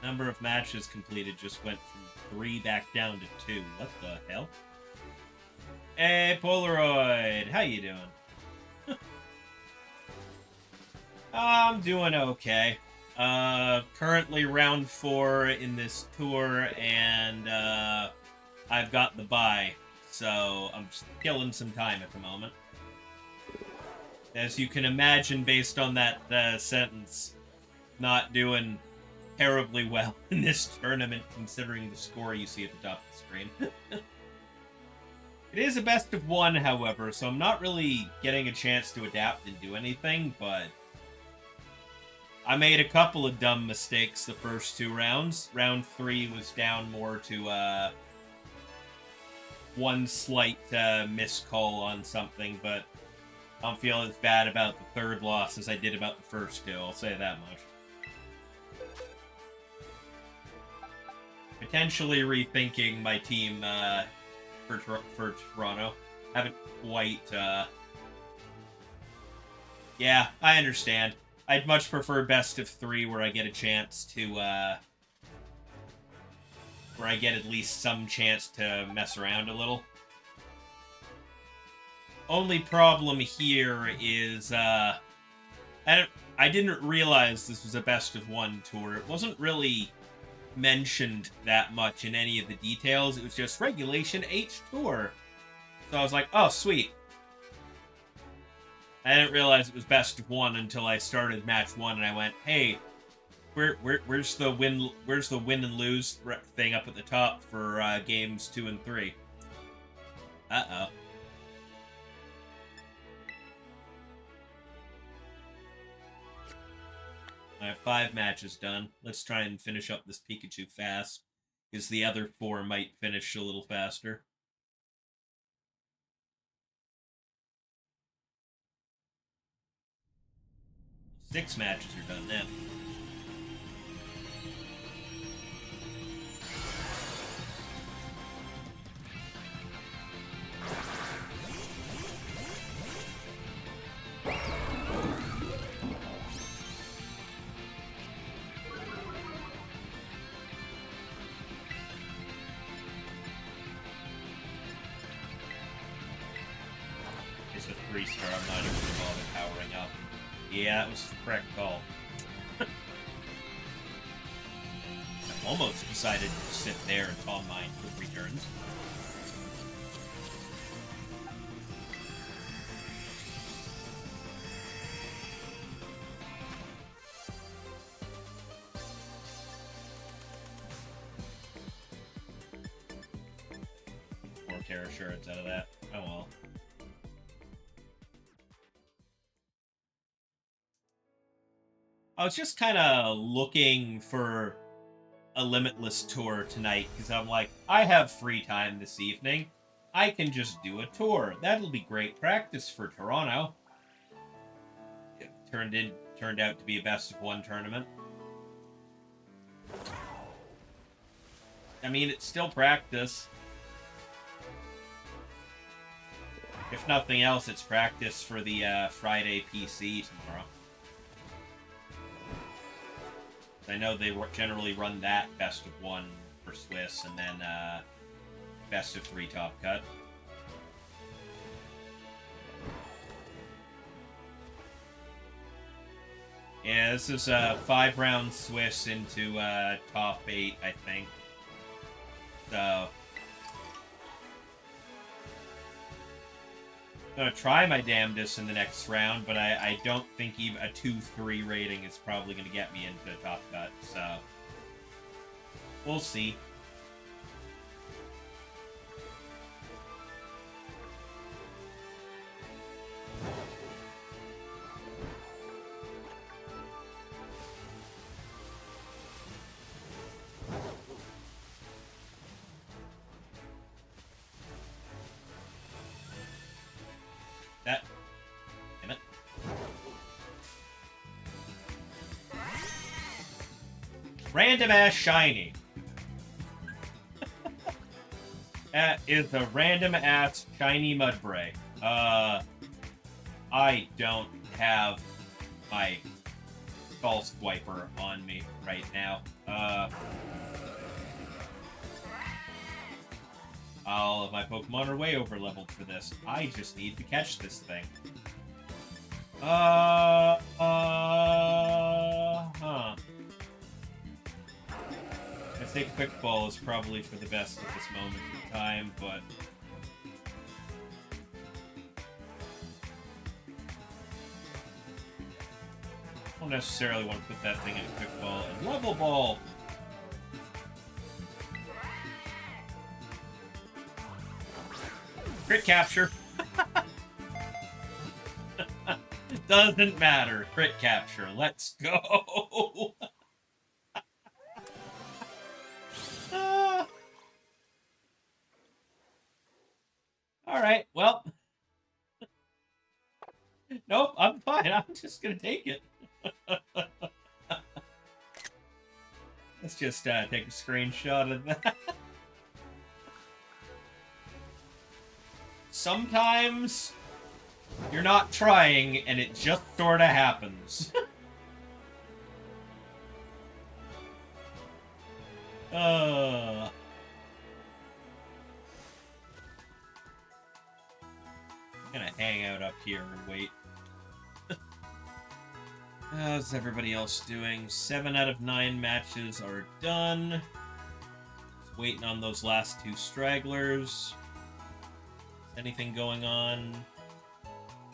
Number of matches completed just went from 3 back down to 2. What the hell? Hey, Polaroid! How you doing? I'm doing okay. Currently round 4 in this tour, and I've got the bye, so I'm just killing some time at the moment. As you can imagine, based on that sentence, not doing terribly well in this tournament, considering the score you see at the top of the screen. It is a best of one, however, so I'm not really getting a chance to adapt and do anything, but I made a couple of dumb mistakes the first 2 rounds. Round 3 was down more to one slight miscall on something, but I don't feel as bad about the 3rd loss as I did about the first 2, I'll say that much. Potentially rethinking my team for Toronto. Haven't quite, Yeah, I understand. I'd much prefer best of 3 where I get a chance to, where I get at least some chance to mess around a little. Only problem here is, I didn't realize this was a best of 1 tour. It wasn't really mentioned that much in any of the details. It was just Regulation H Tour. So I was like, oh, sweet. I didn't realize it was best of 1 until I started match 1 and I went, hey, where's the win and lose thing up at the top for games 2 and 3? Uh-oh. I have 5 matches done. Let's try and finish up this Pikachu fast, because the other 4 might finish a little faster. Six matches are done now. It's a 3-star, I'm not even going to bother powering up. Yeah, it was the correct call. I almost decided to sit there and calm mine for 3 turns. More Terra Shards out of that. Oh well. I was just kind of looking for a Limitless tour tonight, because I'm like, I have free time this evening. I can just do a tour. That'll be great practice for Toronto. It turned out to be a best of 1 tournament. I mean, it's still practice. If nothing else, it's practice for the Friday PC tomorrow. I know they generally run that best of 1 for Swiss, and then best of 3 Top Cut. Yeah, this is 5 round Swiss into top 8, I think. So I'm gonna try my damnedest in the next round, but I don't think even a 2-3 rating is probably gonna get me into Top Cut, so we'll see. That. Damn it. Random ass shiny. That is a random ass shiny Mudbray. I don't have my False Wiper on me right now. All of my Pokemon are way over leveled for this. I just need to catch this thing. This say quick ball is probably for the best at this moment in time, but I don't necessarily want to put that thing in a quick ball. And level ball! Crit capture. Doesn't matter. Crit capture. Let's go. All right. Well. Nope. I'm fine. I'm just gonna take it. Let's just take a screenshot of that. Sometimes you're not trying, and it just sort of happens. I'm gonna hang out up here and wait. How's everybody else doing? 7 out of 9 matches are done. Just waiting on those last 2 stragglers. Is anything going on?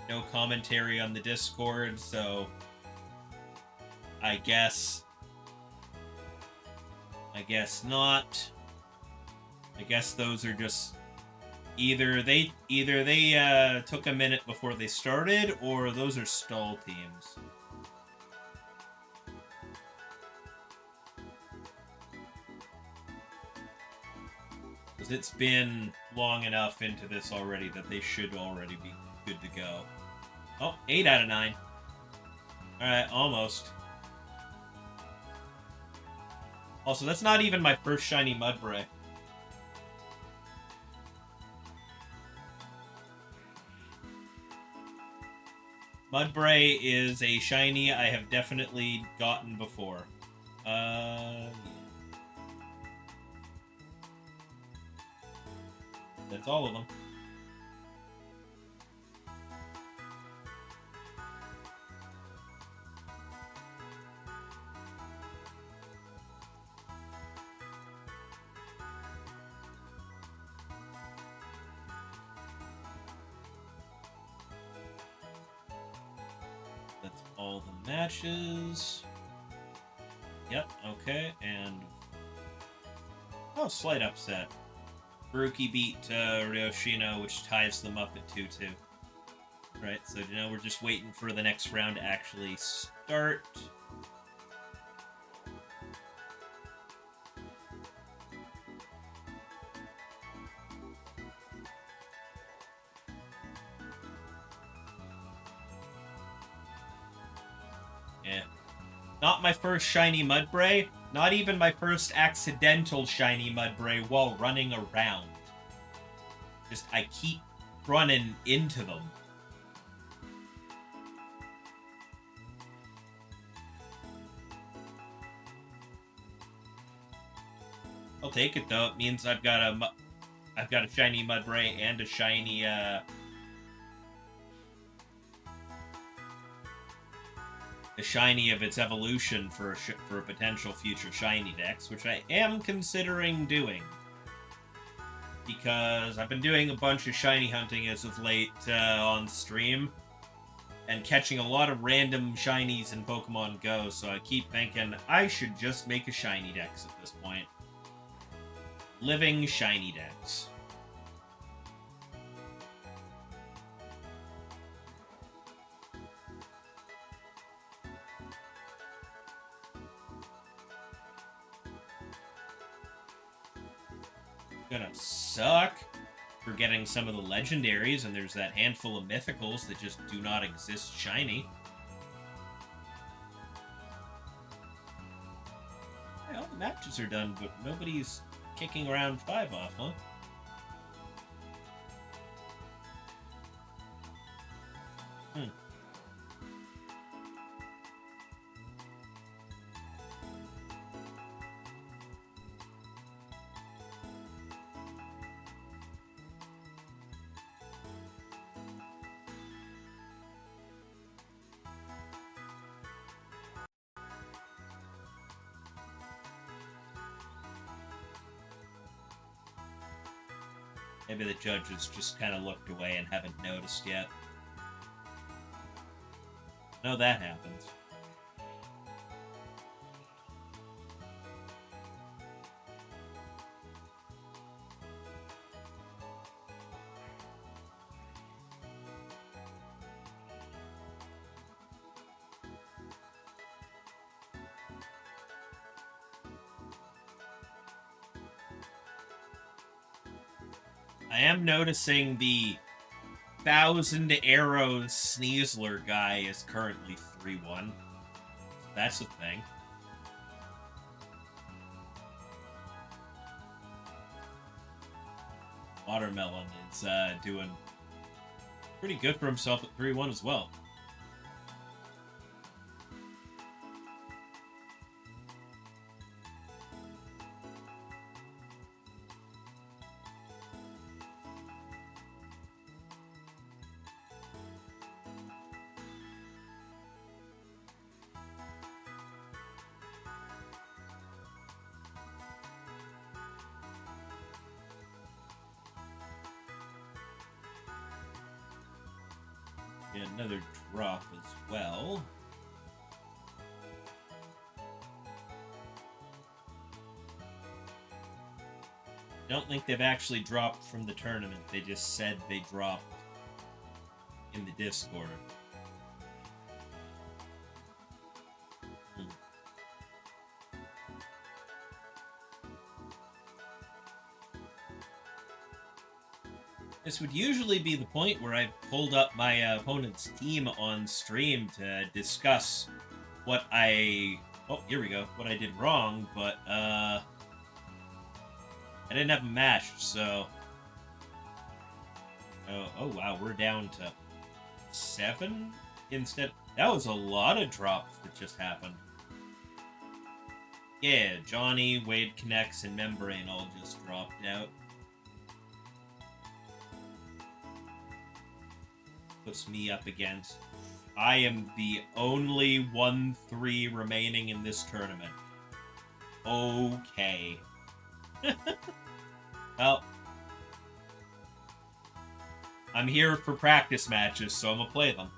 No commentary on the Discord, so I guess not. I guess those are just either they took a minute before they started, or those are stall teams. Because it's been long enough into this already that they should already be good to go. Oh, 8 out of 9. Alright, almost. Also, that's not even my first shiny Mudbray. Mudbray is a shiny I have definitely gotten before. That's all of them. That's all the matches. Yep, okay, and... oh, slight upset. Baruki beat Ryoshino, which ties them up at 2-2. Right, so now we're just waiting for the next round to actually start. Yeah. Not my first shiny Mudbray. Not even my first accidental shiny Mudbray while running around. Just, I keep running into them. I'll take it though. It means I've got a shiny Mudbray and a shiny the shiny of its evolution for a potential future shiny dex, which I am considering doing. Because I've been doing a bunch of shiny hunting as of late on stream, and catching a lot of random shinies in Pokemon Go, so I keep thinking I should just make a shiny dex at this point. Living shiny dex. Gonna suck for getting some of the legendaries, and there's that handful of mythicals that just do not exist shiny. Yeah, all the matches are done, but nobody's kicking round 5 off, huh? Maybe the judges just kind of looked away and haven't noticed yet. No, that happens. I am noticing the 1,000 Arrows Sneasler guy is currently 3-1. That's a thing. Watermelon is doing pretty good for himself at 3-1 as well. Yeah, another drop as well. Don't think they've actually dropped from the tournament. They just said they dropped in the Discord. This would usually be the point where I've pulled up my opponent's team on stream to discuss what I... Oh, here we go. What I did wrong, but I didn't have a match, so... Oh, wow, we're down to 7 instead. That was a lot of drops that just happened. Yeah, Johnny, Wade Connects, and Membrane all just dropped out. Puts me up against... I am the only 1-3 remaining in this tournament. Okay. Well, I'm here for practice matches, so I'm gonna play them.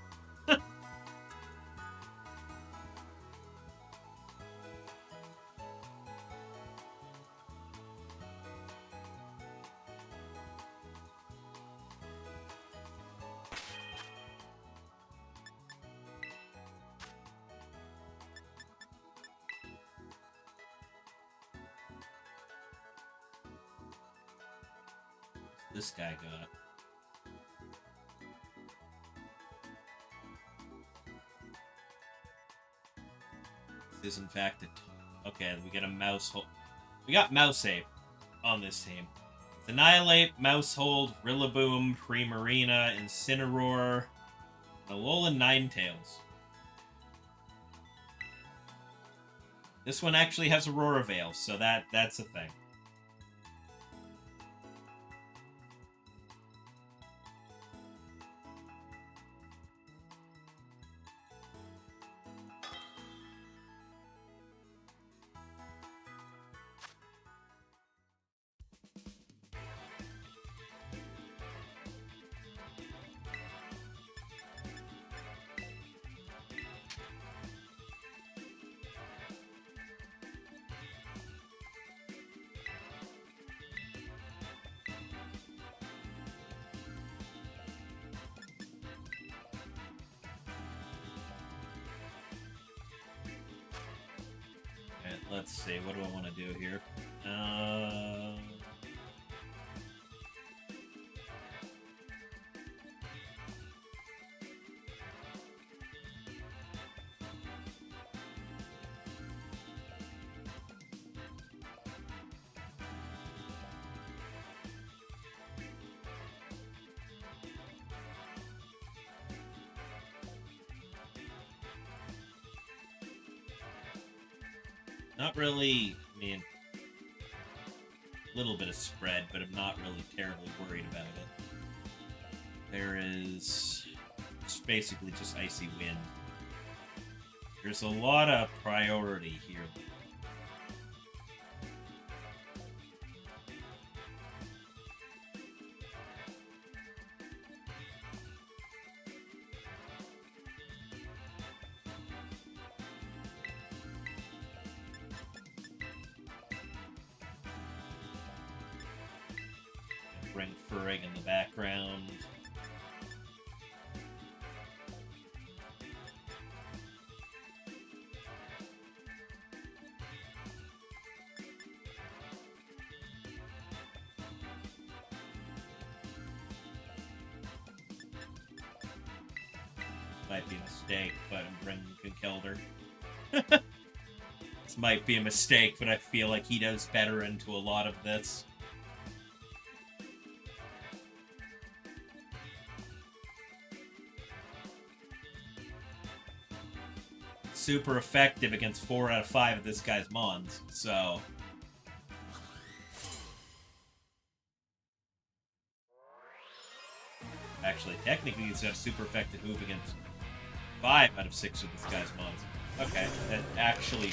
This guy got... This is in fact a... Okay, we got a mouse hold. We got Mouse Ape on this team. Annihilate, Mousehold, Rillaboom, Primarina, Incineroar, Alolan Ninetales. This one actually has Aurora Veil, so that's a thing. Let's see, what do I want to do here? Not really, I mean, a little bit of spread, but I'm not really terribly worried about it. There is... It's basically just Icy Wind. There's a lot of priority here. bring Furring in the background. Might be a mistake, but I'm bringing Kinkilder. This might be a mistake, but I feel like he does better into a lot of this. Super effective against 4 out of 5 of this guy's mons, so... Actually, technically, he's got a super effective move against 5 out of 6 of this guy's mons. Okay, that actually...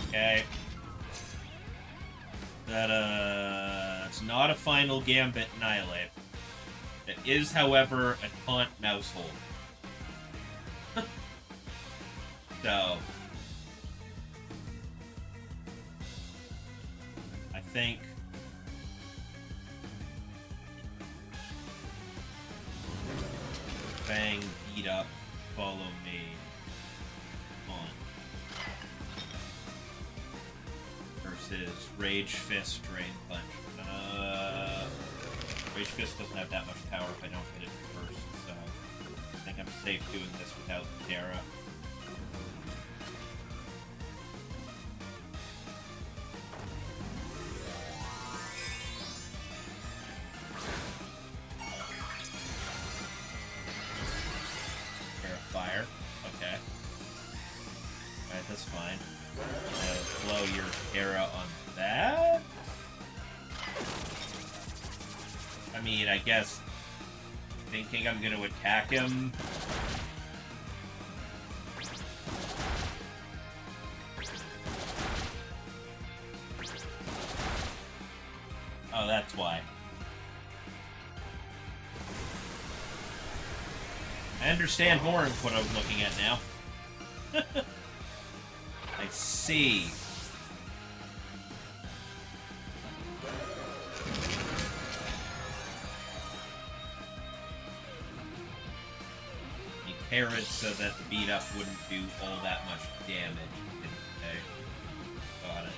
Okay. It's not a final Gambit Annihilate. It is, however, a taunt Mousehold. So... I think... Bang, beat up, follow me. On. Versus Rage Fist, Drain Punch. Rage Fist doesn't have that much power if I don't hit it first, so I think I'm safe doing this without Terra. Fire. Okay. Alright, that's fine. Blow your Terra on that? I mean, I guess thinking I'm gonna attack him. Oh, that's why. I understand more of what I'm looking at now. I see. He parried so that the beat up wouldn't do all that much damage. Okay. Got it.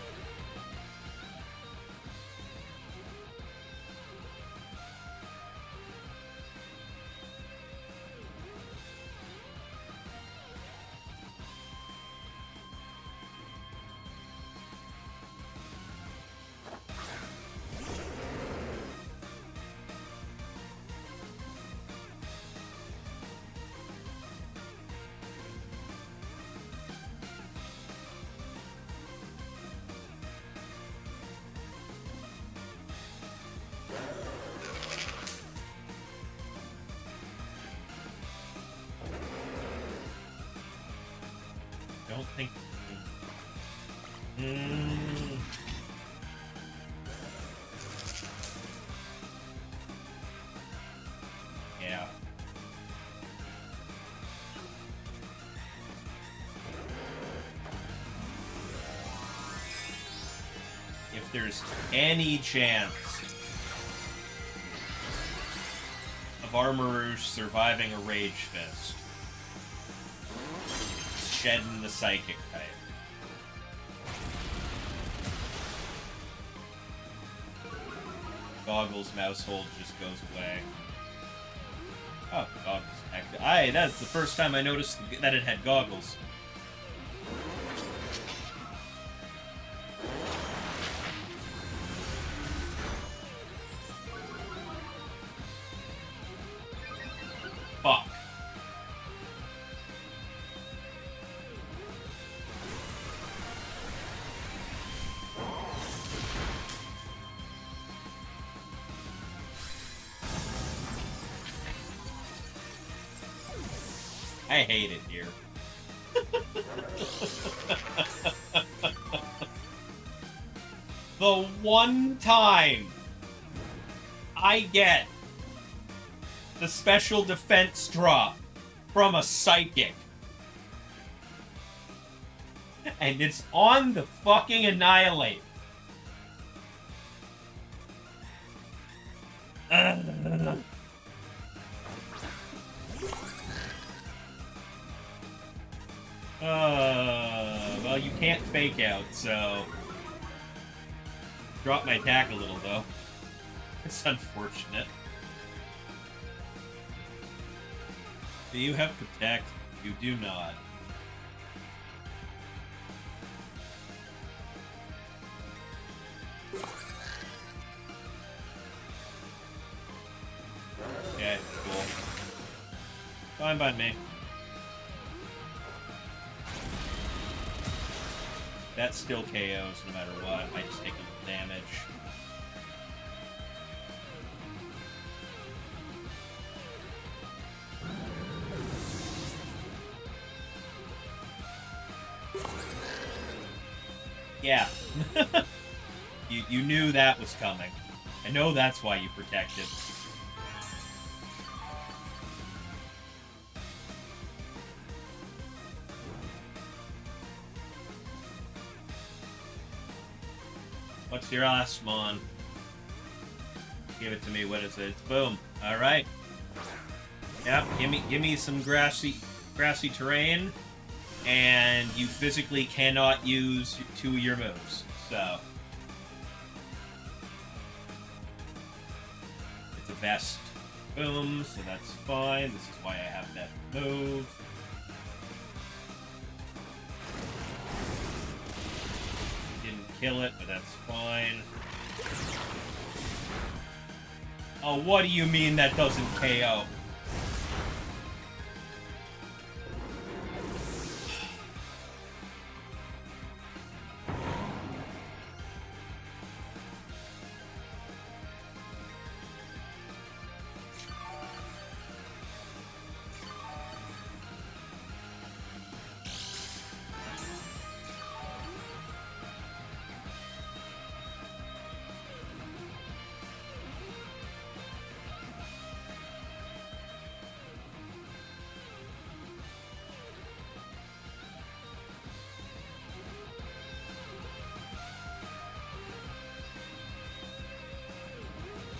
Don't think... Yeah. If there's any chance of Armor surviving a Rage Fist, shedding the Psychic type. Goggles Mousehold just goes away. Oh, Goggles. Aye, that's the first time I noticed that it had Goggles. Fuck. I hate it here. The one time I get the special defense drop from a Psychic, and it's on the fucking Annihilate. Well, you can't fake out, so... Drop my attack a little, though. It's unfortunate. Do you have Protect? You do not. Okay, cool. Fine by me. That still KOs no matter what. I just take a little damage. Yeah. you knew that was coming. I know that's why you protected. What's your last mon? Give it to me. What is it? Boom. All right. Yep. Give me some grassy terrain, and you physically cannot use 2 of your moves. So it's a vest. Boom. So that's fine. This is why I have that move. Kill it, but that's fine. Oh, what do you mean that doesn't KO?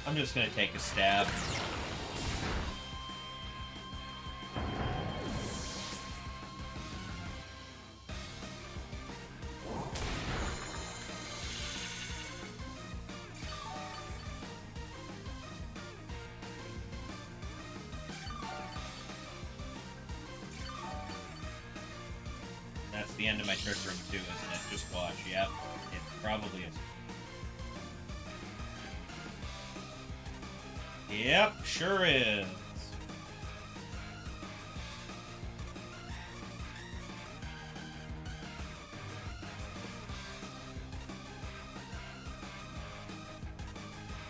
I'm just gonna take a stab. That's the end of my trick room too, isn't it? Just watch. Yep, it probably is. Yep, sure is.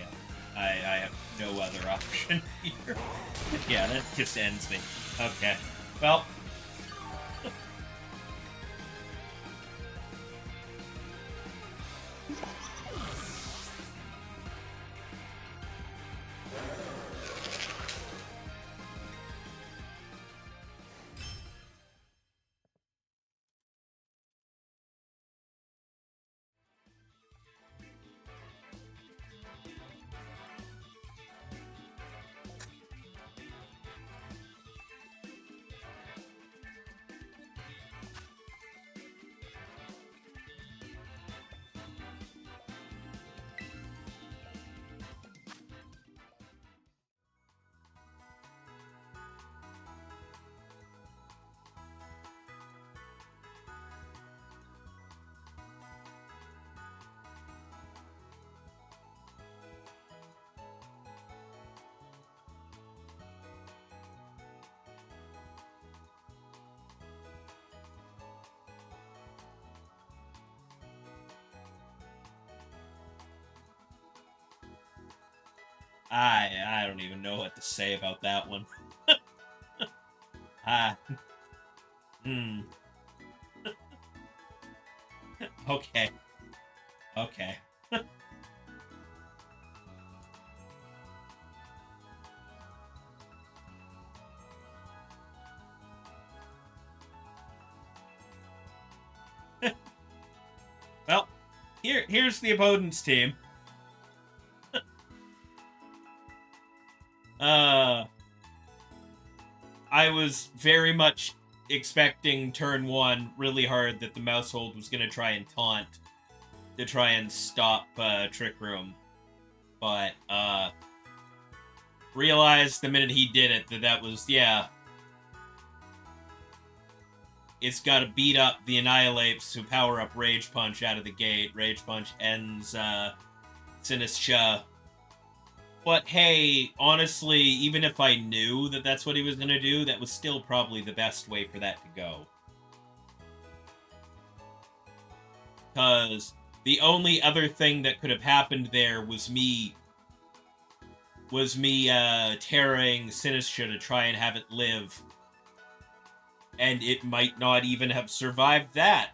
Yeah, I have no other option here. Yeah, that just ends me. Okay, well. I don't even know what to say about that one. Okay. Okay. Well, here's the opponent's team. I was very much expecting turn 1 really hard that the Mousehold was going to try and taunt to try and stop Trick Room. But, realized the minute he did it that was, yeah. It's got to beat up the Annihilates to power up Rage Punch out of the gate. Rage Punch ends Sinistra. But hey, honestly, even if I knew that that's what he was going to do, that was still probably the best way for that to go. Because the only other thing that could have happened there was me tearing Sinistra to try and have it live. And it might not even have survived that.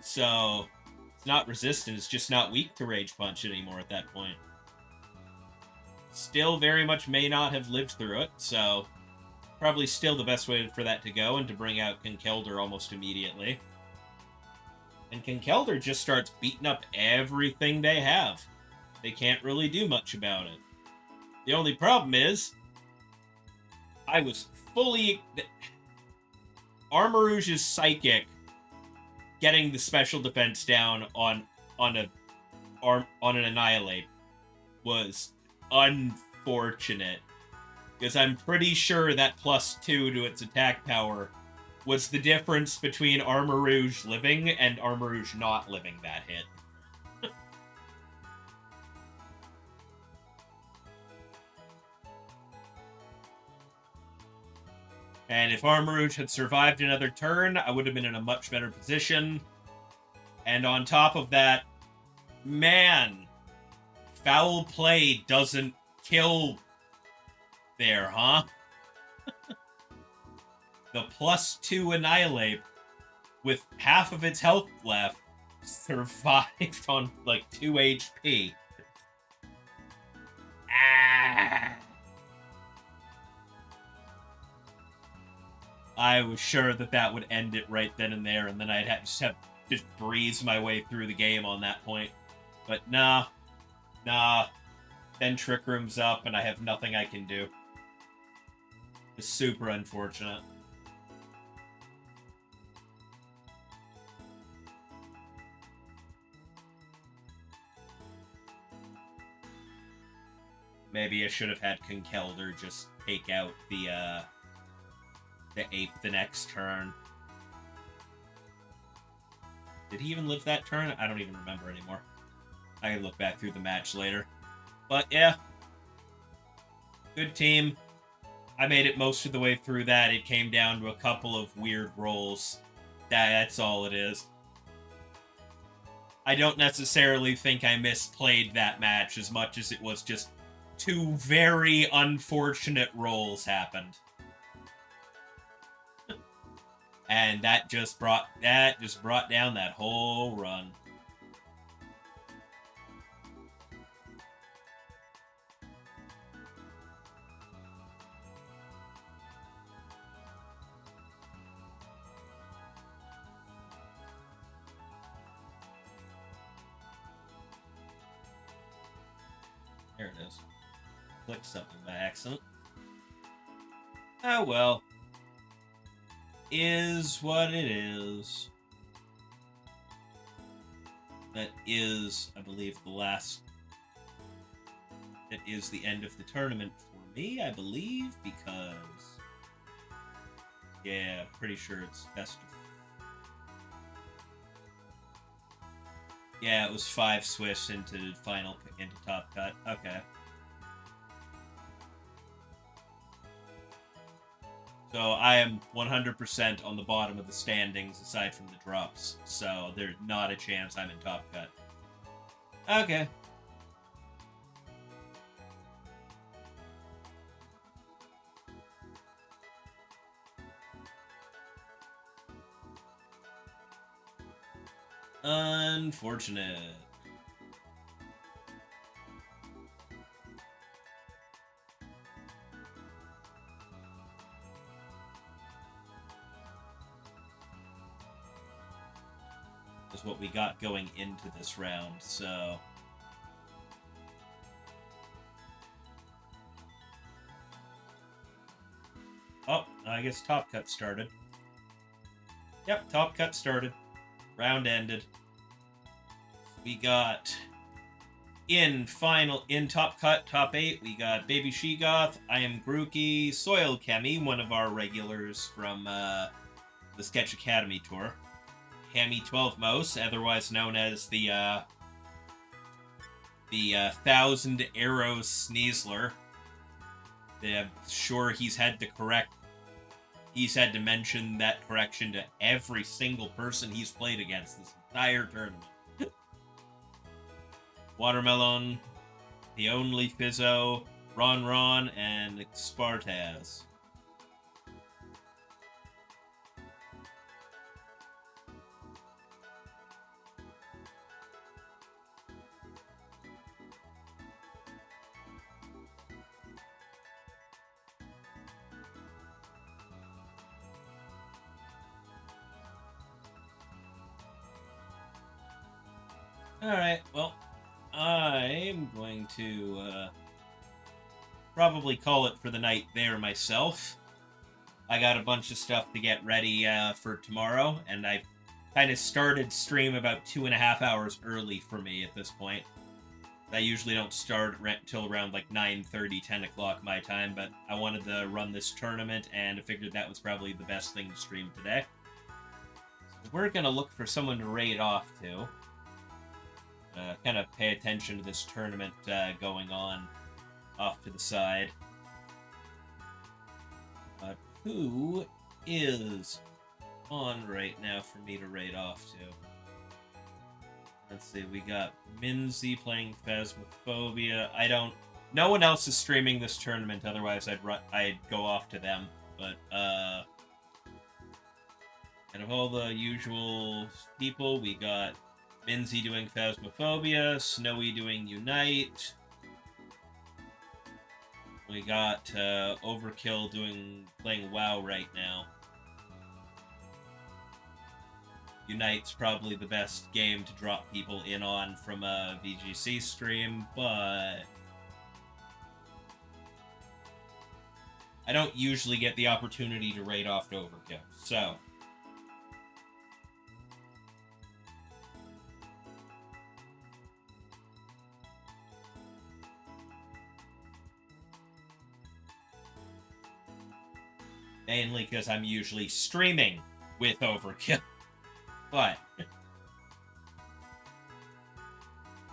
So, it's not resistant, it's just not weak to Rage Punch anymore at that point. Still very much may not have lived through it, so probably still the best way for that to go, and to bring out Conkeldurr almost immediately. And Conkeldurr just starts beating up everything they have. They can't really do much about it. The only problem is, I was fully... Armarouge's Psychic getting the special defense down on an Annihilate was unfortunate. Because I'm pretty sure that +2 to its attack power was the difference between Armarouge living and Armarouge not living that hit. And if Armarouge had survived another turn, I would have been in a much better position. And on top of that, man, foul play doesn't kill there, huh? The +2 Annihilate, with half of its health left, survived on like 2 HP. Ah! I was sure that that would end it right then and there, and then I'd have to breeze my way through the game on that point. But nah. Then Trick Room's up, and I have nothing I can do. It's super unfortunate. Maybe I should have had Conkeldurr just take out the ape the next turn. Did he even live that turn? I don't even remember anymore. I can look back through the match later. But yeah. Good team. I made it most of the way through that. It came down to a couple of weird rolls. That's all it is. I don't necessarily think I misplayed that match as much as it was just 2 very unfortunate rolls happened. And that just brought down that whole run. There it is. Clicked something by accident. Oh well. Is what it is. That is, I believe, that is the end of the tournament for me, I believe, because... Yeah, pretty sure it's best of... Yeah, it was 5 Swiss into top cut. Okay. So I am 100% on the bottom of the standings, aside from the drops. So there's not a chance I'm in top cut. Okay. Unfortunate. Is what we got going into this round, so... Oh, I guess Top Cut started. Yep, Top Cut started. Round ended. We got in Top Cut, top 8, we got Baby Shegoth, I Am Grookey, Soil Chemi, one of our regulars from the Sketch Academy tour. Hammy 12 Mouse, otherwise known as the 1,000 Arrows Sneasler. I'm sure he's had to mention that correction to every single person he's played against this entire tournament. Watermelon, The Only Fizzo, Ron, and Spartaz. Alright, well, I'm going to probably call it for the night there myself. I got a bunch of stuff to get ready for tomorrow, and I've kind of started stream about 2.5 hours early for me at this point. I usually don't start till around like 9:30, 10 o'clock my time, but I wanted to run this tournament, and I figured that was probably the best thing to stream today. So we're going to look for someone to raid off to. Kind of pay attention to this tournament going on off to the side. But who is on right now for me to raid off to? Let's see, we got Minzy playing Phasmophobia. No one else is streaming this tournament, otherwise I'd go off to them. But out of all the usual people, we got Minzy doing Phasmophobia, Snowy doing Unite. We got Overkill playing WoW right now. Unite's probably the best game to drop people in on from a VGC stream, but I don't usually get the opportunity to raid off to Overkill, so mainly because I'm usually streaming with Overkill. But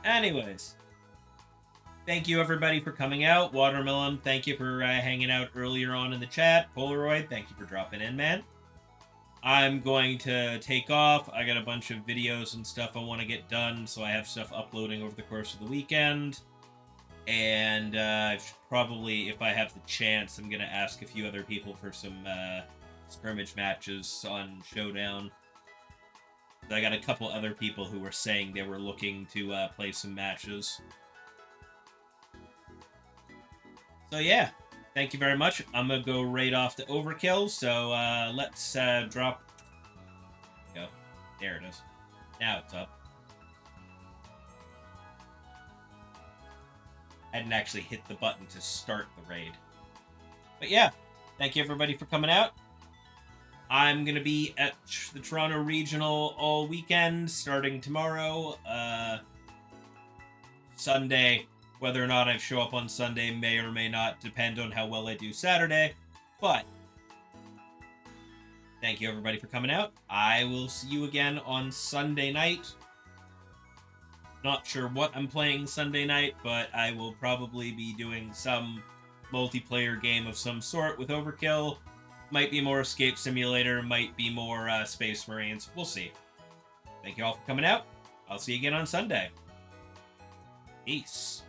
anyways, thank you everybody for coming out. Watermelon, thank you for hanging out earlier on in the chat. Polaroid, thank you for dropping in, man. I'm going to take off. I got a bunch of videos and stuff I want to get done, so I have stuff uploading over the course of the weekend. And probably, if I have the chance, I'm going to ask a few other people for some skirmish matches on Showdown. I got a couple other people who were saying they were looking to play some matches. So yeah, thank you very much. I'm going to go raid off to Overkill, so let's drop... Go. There it is. Now it's up. I didn't actually hit the button to start the raid. But yeah, thank you everybody for coming out. I'm going to be at the Toronto Regional all weekend, starting tomorrow. Sunday, whether or not I show up on Sunday may or may not depend on how well I do Saturday. But thank you everybody for coming out. I will see you again on Sunday night. Not sure what I'm playing Sunday night, but I will probably be doing some multiplayer game of some sort with Overkill. Might be more Escape Simulator, might be more Space Marines. We'll see. Thank you all for coming out. I'll see you again on Sunday. Peace.